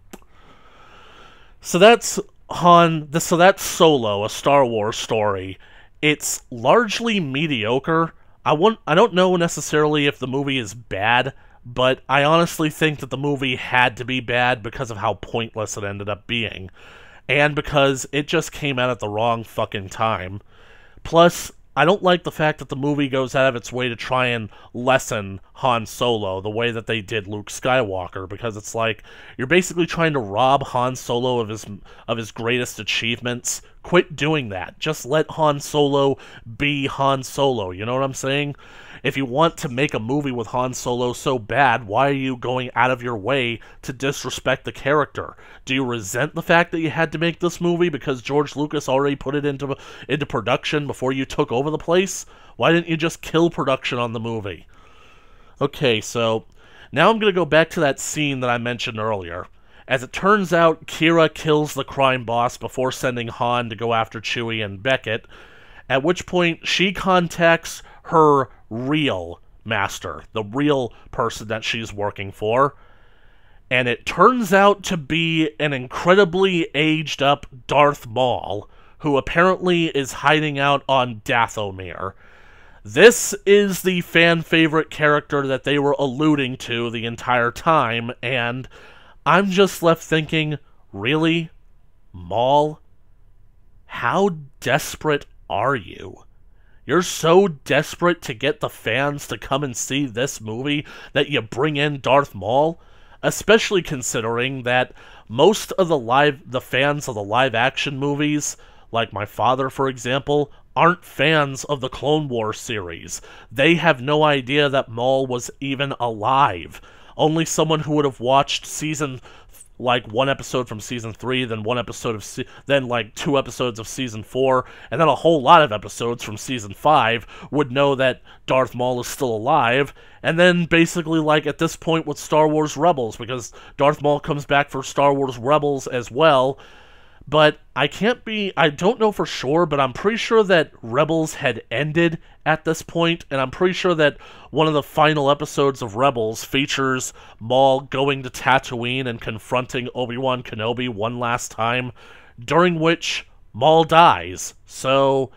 that's so that's Solo, a Star Wars story. It's largely mediocre. I don't know necessarily if the movie is bad, but I honestly think that the movie had to be bad because of how pointless it ended up being. And because it just came out at the wrong fucking time. Plus, I don't like the fact that the movie goes out of its way to try and lessen Han Solo the way that they did Luke Skywalker, because it's like, you're basically trying to rob Han Solo of his greatest achievements. Quit doing that. Just let Han Solo be Han Solo, you know what I'm saying? If you want to make a movie with Han Solo so bad, why are you going out of your way to disrespect the character? Do you resent the fact that you had to make this movie because George Lucas already put it into production before you took over the place? Why didn't you just kill production on the movie? Okay, so now I'm going to go back to that scene that I mentioned earlier. As it turns out, Kira kills the crime boss before sending Han to go after Chewie and Beckett, at which point she contacts her real master, the real person that she's working for, and it turns out to be an incredibly aged up Darth Maul, who apparently is hiding out on Dathomir. This is the fan favorite character that they were alluding to the entire time, and I'm just left thinking, really? Maul? How desperate are you? You're so desperate to get the fans to come and see this movie that you bring in Darth Maul? Especially considering that most of the fans of the live-action movies, like my father, for example, aren't fans of the Clone Wars series. They have no idea that Maul was even alive. Only someone who would have watched season like one episode from season 3, then one episode of then like 2 episodes of season 4, and then a whole lot of episodes from season 5 would know that Darth Maul is still alive. And then basically, like, at this point with Star Wars Rebels, because Darth Maul comes back for Star Wars Rebels as well. But I don't know for sure, but I'm pretty sure that Rebels had ended at this point, and I'm pretty sure that one of the final episodes of Rebels features Maul going to Tatooine and confronting Obi-Wan Kenobi one last time, during which Maul dies. So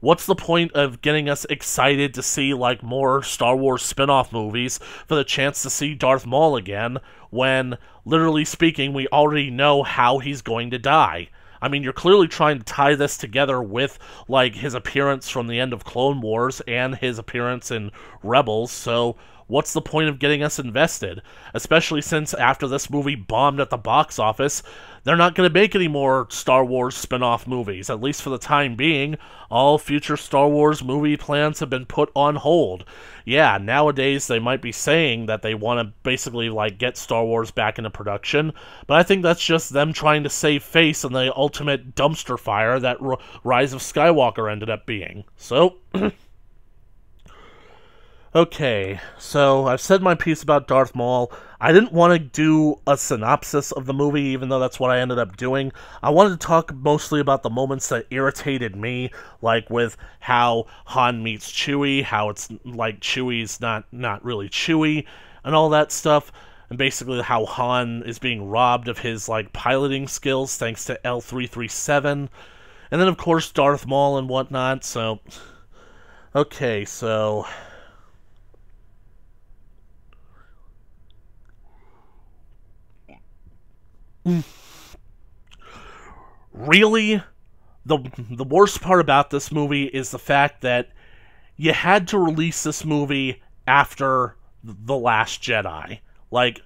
what's the point of getting us excited to see, like, more Star Wars spin-off movies for the chance to see Darth Maul again, when, literally speaking, we already know how he's going to die? I mean, you're clearly trying to tie this together with, like, his appearance from the end of Clone Wars and his appearance in Rebels, so what's the point of getting us invested? Especially since after this movie bombed at the box office, they're not going to make any more Star Wars spin-off movies, at least for the time being. All future Star Wars movie plans have been put on hold. Yeah, nowadays they might be saying that they want to basically, like, get Star Wars back into production, but I think that's just them trying to save face in the ultimate dumpster fire that Rise of Skywalker ended up being. So okay, so I've said my piece about Darth Maul. I didn't want to do a synopsis of the movie, even though that's what I ended up doing. I wanted to talk mostly about the moments that irritated me, like with how Han meets Chewie, how it's like Chewie's not really Chewie, and all that stuff, and basically how Han is being robbed of his, like, piloting skills thanks to L337, and then of course Darth Maul and whatnot. So okay, so really, the worst part about this movie is the fact that you had to release this movie after The Last Jedi. Like,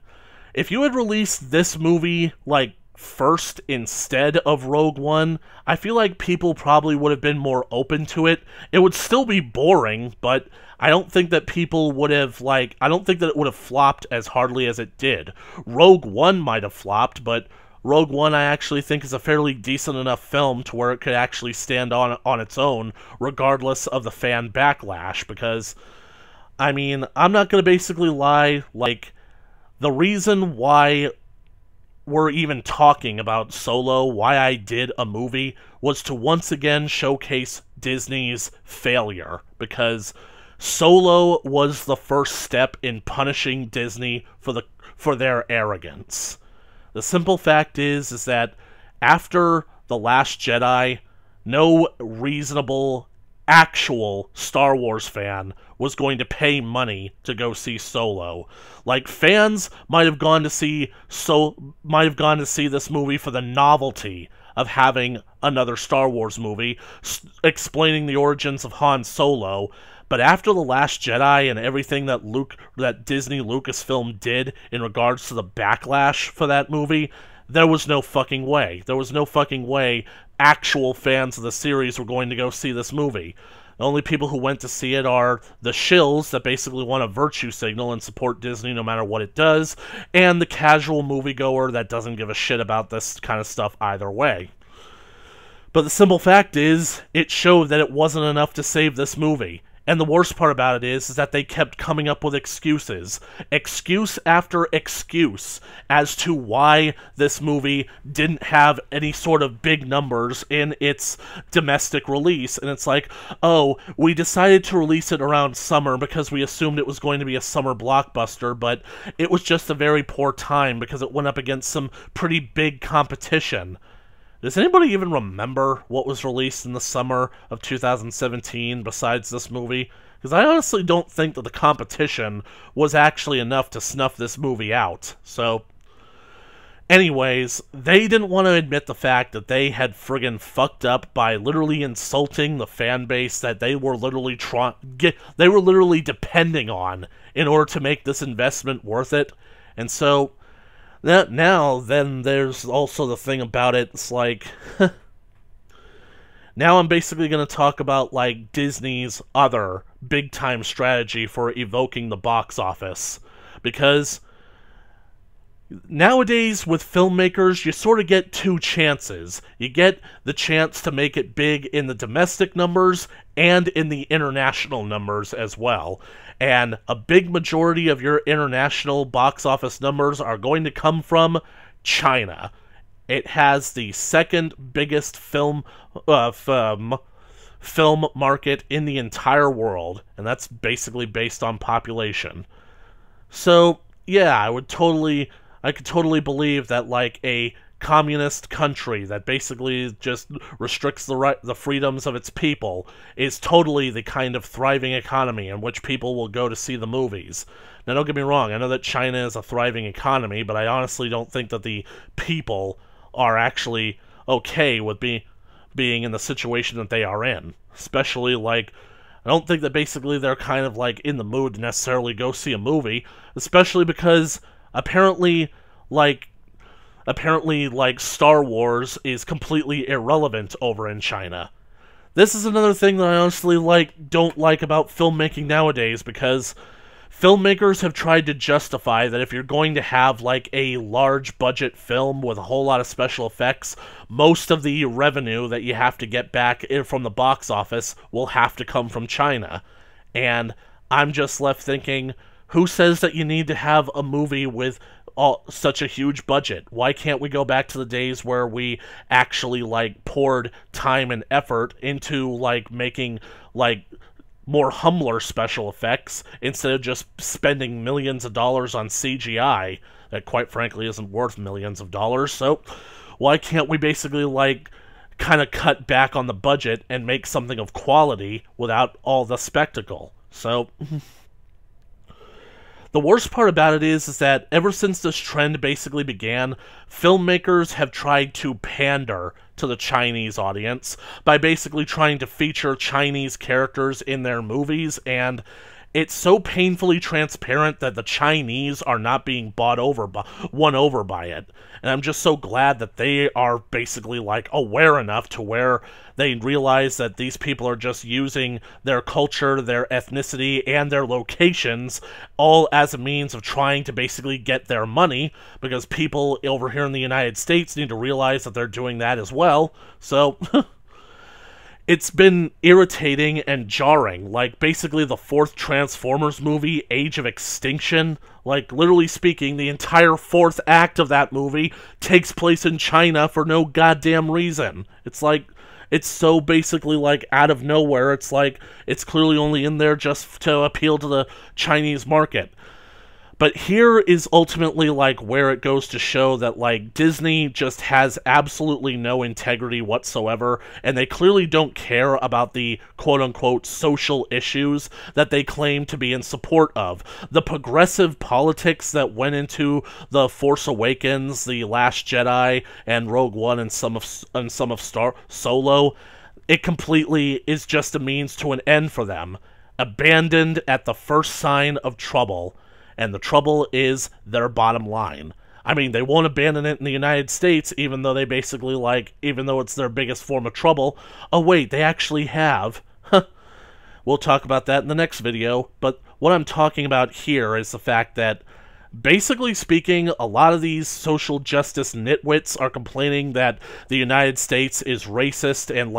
if you had released this movie, like, first instead of Rogue One, I feel like people probably would have been more open to it. It would still be boring, but I don't think that people would have, like, I don't think that it would have flopped as hardly as it did. Rogue One might have flopped, but Rogue One I actually think is a fairly decent enough film to where it could actually stand on its own, regardless of the fan backlash, because, I mean, I'm not gonna basically lie, like, the reason why we're even talking about Solo, why I did a movie, was to once again showcase Disney's failure, because Solo was the first step in punishing Disney for their arrogance. The simple fact is that after The Last Jedi, no reasonable, actual Star Wars fan was going to pay money to go see Solo. Like, fans might have gone to see this movie for the novelty of having another Star Wars movie explaining the origins of Han Solo. But after The Last Jedi and everything that Disney Lucasfilm did in regards to the backlash for that movie, there was no fucking way. There was no fucking way actual fans of the series were going to go see this movie. The only people who went to see it are the shills that basically want a virtue signal and support Disney no matter what it does, and the casual moviegoer that doesn't give a shit about this kind of stuff either way. But the simple fact is, it showed that it wasn't enough to save this movie. And the worst part about it is that they kept coming up with excuses. Excuse after excuse as to why this movie didn't have any sort of big numbers in its domestic release. And it's like, oh, we decided to release it around summer because we assumed it was going to be a summer blockbuster, but it was just a very poor time because it went up against some pretty big competition. Does anybody even remember what was released in the summer of 2017 besides this movie? Because I honestly don't think that the competition was actually enough to snuff this movie out. So, anyways, they didn't want to admit the fact that they had friggin' fucked up by literally insulting the fan base that they were literally depending on in order to make this investment worth it. And so then there's also the thing about it, it's like, now I'm basically going to talk about, like, Disney's other big-time strategy for evoking the box office. Because Nowadays, with filmmakers, you sort of get two chances. You get the chance to make it big in the domestic numbers and in the international numbers as well. And a big majority of your international box office numbers are going to come from China. It has the second biggest film market in the entire world, and that's basically based on population. So, yeah, I could totally believe that, like, a communist country that basically just restricts the freedoms of its people is totally the kind of thriving economy in which people will go to see the movies. Now, don't get me wrong, I know that China is a thriving economy, but I honestly don't think that the people are actually okay with being in the situation that they are in. Especially, like, I don't think that basically they're kind of, like, in the mood to necessarily go see a movie, especially because apparently, Star Wars is completely irrelevant over in China. This is another thing that I honestly, don't like about filmmaking nowadays, because filmmakers have tried to justify that if you're going to have, like, a large budget film with a whole lot of special effects, most of the revenue that you have to get back from the box office will have to come from China. And I'm just left thinking, who says that you need to have a movie with such a huge budget? Why can't we go back to the days where we actually, poured time and effort into, making, more humbler special effects instead of just spending millions of dollars on CGI that, quite frankly, isn't worth millions of dollars? So why can't we basically, kind of cut back on the budget and make something of quality without all the spectacle? So the worst part about it is that ever since this trend basically began, filmmakers have tried to pander to the Chinese audience by basically trying to feature Chinese characters in their movies, and it's so painfully transparent that the Chinese are not being won over by it. And I'm just so glad that they are basically, aware enough to where they realize that these people are just using their culture, their ethnicity, and their locations all as a means of trying to basically get their money, because people over here in the United States need to realize that they're doing that as well. So it's been irritating and jarring. Basically the fourth Transformers movie, Age of Extinction, literally speaking, the entire fourth act of that movie takes place in China for no goddamn reason. It's so basically, out of nowhere. It's clearly only in there just to appeal to the Chinese market. But here is ultimately, where it goes to show that, Disney just has absolutely no integrity whatsoever, and they clearly don't care about the quote-unquote social issues that they claim to be in support of. The progressive politics that went into The Force Awakens, The Last Jedi, and Rogue One, and some of Solo, it completely is just a means to an end for them. Abandoned at the first sign of trouble. And the trouble is their bottom line. I mean, they won't abandon it in the United States, even though they basically, even though it's their biggest form of trouble. Oh wait, they actually have. We'll talk about that in the next video, but what I'm talking about here is the fact that, basically speaking, a lot of these social justice nitwits are complaining that the United States is racist and,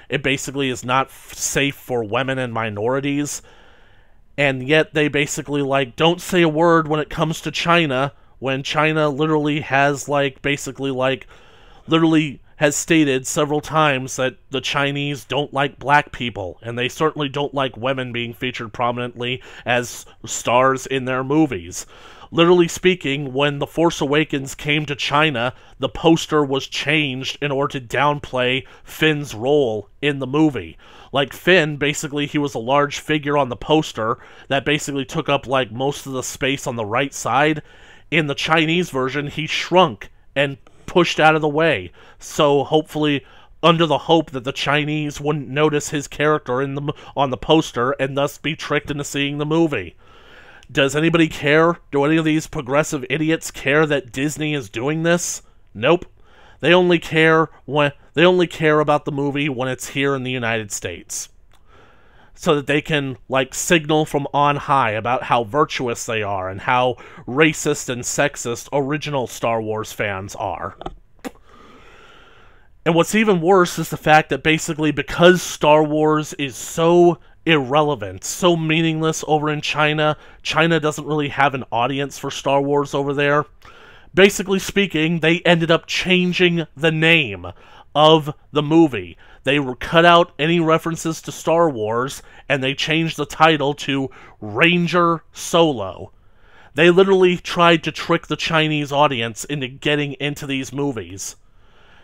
it basically is not safe for women and minorities. And yet they basically, don't say a word when it comes to China, when China literally has, literally has stated several times that the Chinese don't like black people, and they certainly don't like women being featured prominently as stars in their movies. Literally speaking, when The Force Awakens came to China, the poster was changed in order to downplay Finn's role in the movie. Finn, basically, he was a large figure on the poster that basically took up, most of the space on the right side. In the Chinese version, he shrunk and pushed out of the way. So, hopefully, under the hope that the Chinese wouldn't notice his character on the poster and thus be tricked into seeing the movie. Does anybody care? Do any of these progressive idiots care that Disney is doing this? Nope. They only care about the movie when it's here in the United States. so that they can, like, signal from on high about how virtuous they are and how racist and sexist original Star Wars fans are. And what's even worse is the fact that basically because Star Wars is so irrelevant, so meaningless over in China, China doesn't really have an audience for Star Wars over there. Basically speaking, they ended up changing the name of the movie. They cut out any references to Star Wars, and they changed the title to Ranger Solo. They literally tried to trick the Chinese audience into getting into these movies.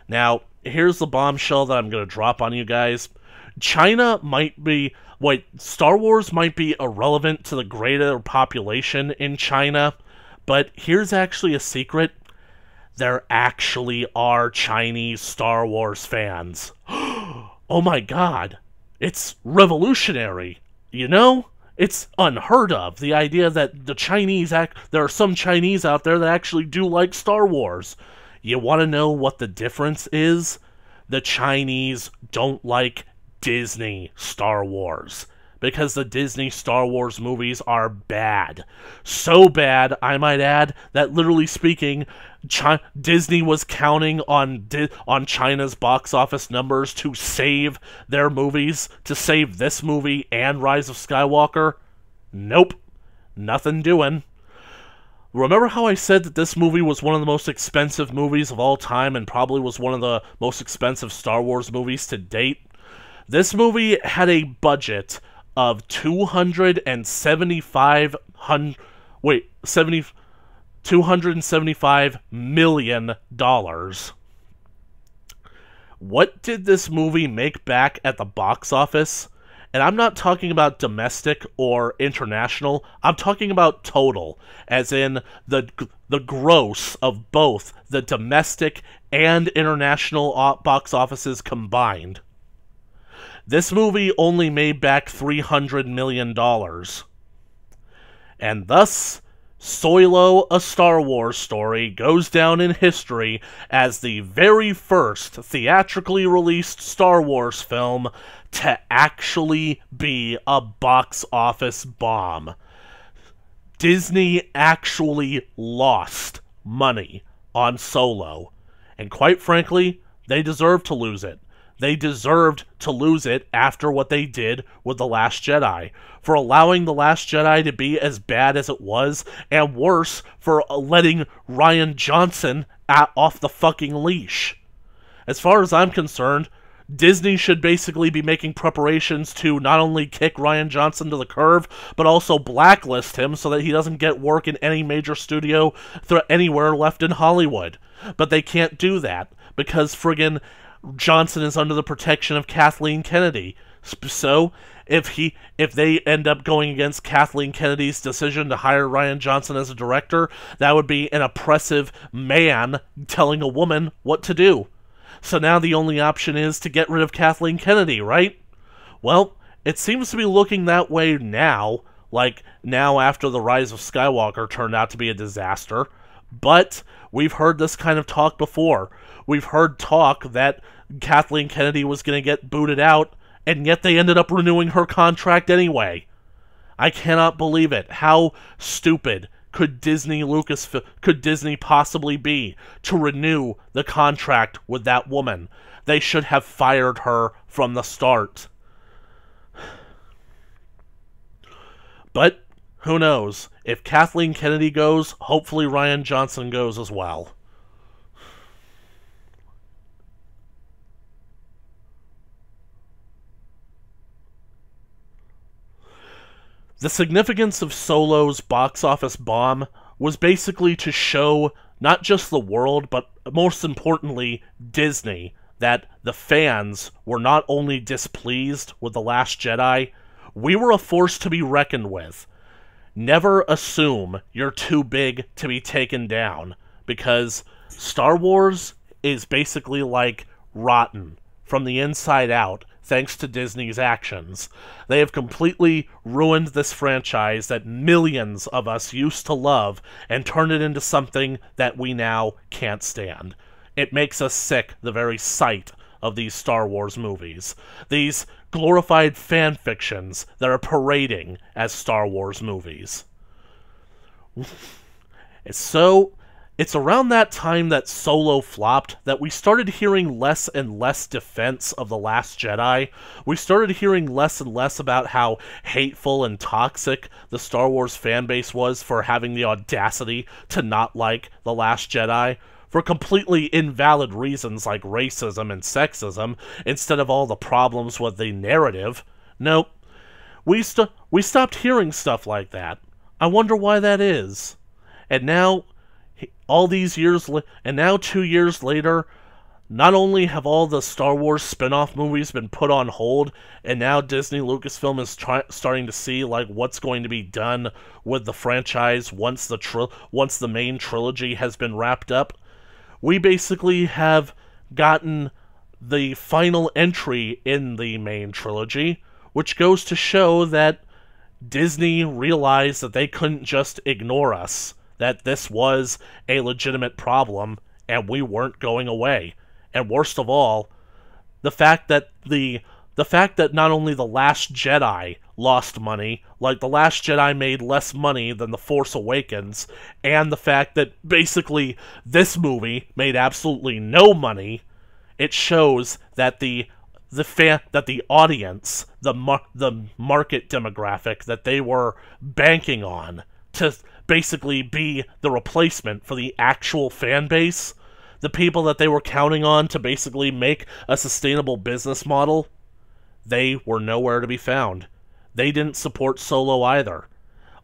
Now, here's the bombshell that I'm going to drop on you guys. Star Wars might be irrelevant to the greater population in China, but here's actually a secret. There actually are Chinese Star Wars fans. Oh my god. It's revolutionary. You know? It's unheard of. The idea that there are some Chinese out there that actually do like Star Wars. You want to know what the difference is? The Chinese don't like Disney Star Wars. Because the Disney Star Wars movies are bad. So bad, I might add, that literally speaking, Disney was counting on China's box office numbers to save their movies, to save this movie and Rise of Skywalker. Nope. Nothing doing. Remember how I said that this movie was one of the most expensive movies of all time and probably was one of the most expensive Star Wars movies to date? This movie had a budget of $275 million. What did this movie make back at the box office? And I'm not talking about domestic or international, I'm talking about total, as in the gross of both the domestic and international box offices combined. This movie only made back $300 million. And thus, Soylo, A Star Wars Story goes down in history as the very first theatrically released Star Wars film to actually be a box office bomb. Disney actually lost money on Solo. And quite frankly, they deserved to lose it. They deserved to lose it after what they did with The Last Jedi. For allowing The Last Jedi to be as bad as it was, and worse, for letting Rian Johnson off the fucking leash. As far as I'm concerned, Disney should basically be making preparations to not only kick Rian Johnson to the curb, but also blacklist him so that he doesn't get work in any major studio anywhere left in Hollywood. But they can't do that, because friggin' Johnson is under the protection of Kathleen Kennedy. So, if they end up going against Kathleen Kennedy's decision to hire Rian Johnson as a director, that would be an oppressive man telling a woman what to do. So now the only option is to get rid of Kathleen Kennedy, right? Well, it seems to be looking that way now, like now after the Rise of Skywalker turned out to be a disaster. But we've heard this kind of talk before. We've heard talk that Kathleen Kennedy was going to get booted out, and yet they ended up renewing her contract anyway. I cannot believe it. How stupid could Disney possibly be to renew the contract with that woman? They should have fired her from the start. But who knows? If Kathleen Kennedy goes, hopefully Rian Johnson goes as well. The significance of Solo's box office bomb was basically to show not just the world, but most importantly, Disney, that the fans were not only displeased with The Last Jedi, we were a force to be reckoned with. Never assume you're too big to be taken down, because Star Wars is basically like rotten from the inside out, thanks to Disney's actions. They have completely ruined this franchise that millions of us used to love and turned it into something that we now can't stand. It makes us sick, the very sight of these Star Wars movies. These glorified fan fictions that are parading as Star Wars movies. It's around that time that Solo flopped that we started hearing less and less defense of The Last Jedi. We started hearing less and less about how hateful and toxic the Star Wars fanbase was for having the audacity to not like The Last Jedi, for completely invalid reasons like racism and sexism, instead of all the problems with the narrative. Nope. We stopped hearing stuff like that. I wonder why that is. And now, all these years, and now 2 years later, not only have all the Star Wars spin-off movies been put on hold, and now Disney Lucasfilm is starting to see like what's going to be done with the franchise once the main trilogy has been wrapped up. We basically have gotten the final entry in the main trilogy, which goes to show that Disney realized that they couldn't just ignore us, that this was a legitimate problem, and we weren't going away. And worst of all, the fact that not only The Last Jedi lost money, like The Last Jedi made less money than The Force Awakens, and the fact that basically this movie made absolutely no money, it shows that the audience, the market demographic that they were banking on to basically be the replacement for the actual fan base, the people that they were counting on to basically make a sustainable business model, they were nowhere to be found. They didn't support Solo either.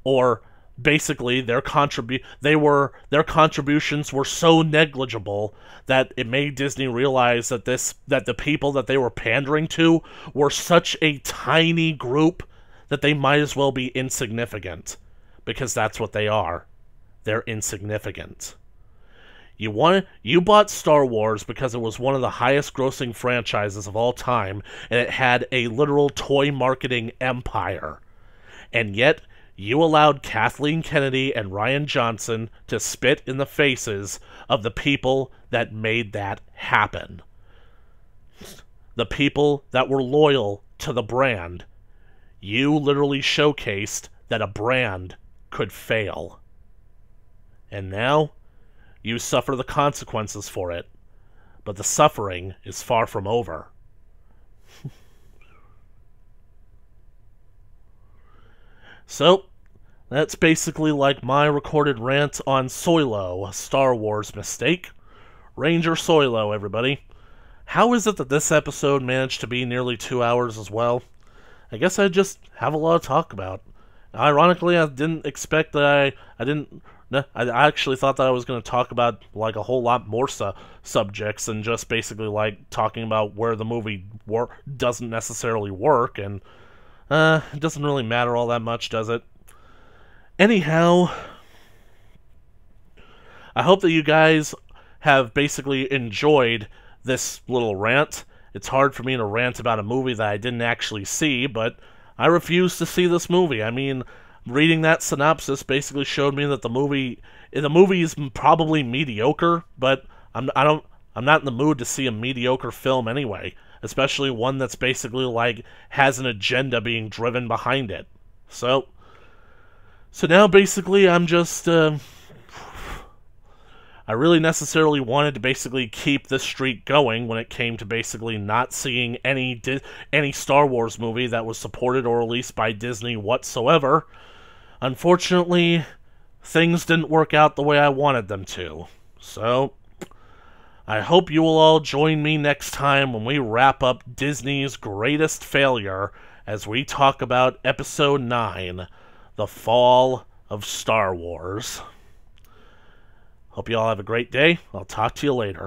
Or basically their contributions were so negligible that it made Disney realize that the people that they were pandering to were such a tiny group that they might as well be insignificant. Because that's what they are. They're insignificant. You bought Star Wars because it was one of the highest grossing franchises of all time, and it had a literal toy marketing empire. And yet, you allowed Kathleen Kennedy and Rian Johnson to spit in the faces of the people that made that happen. The people that were loyal to the brand. You literally showcased that a brand could fail. And now, you suffer the consequences for it. But the suffering is far from over. So, that's basically like my recorded rant on Soylo, a Star Wars mistake. Ranger Soylo, everybody. How is it that this episode managed to be nearly 2 hours as well? I guess I just have a lot to talk about. Ironically, I didn't expect that I actually thought that I was going to talk about like a whole lot more subjects than just basically like talking about where the movie doesn't necessarily work, and it doesn't really matter all that much, does it? Anyhow, I hope that you guys have basically enjoyed this little rant. It's hard for me to rant about a movie that I didn't actually see, but I refuse to see this movie. I mean, reading that synopsis basically showed me that the movie is probably mediocre, but I'm not in the mood to see a mediocre film anyway, especially one that's basically like has an agenda being driven behind it. So now basically I'm just I really necessarily wanted to basically keep this streak going when it came to basically not seeing any Star Wars movie that was supported or released by Disney whatsoever. Unfortunately, things didn't work out the way I wanted them to. So, I hope you will all join me next time when we wrap up Disney's greatest failure as we talk about Episode 9, The Fall of Star Wars. Hope you all have a great day. I'll talk to you later.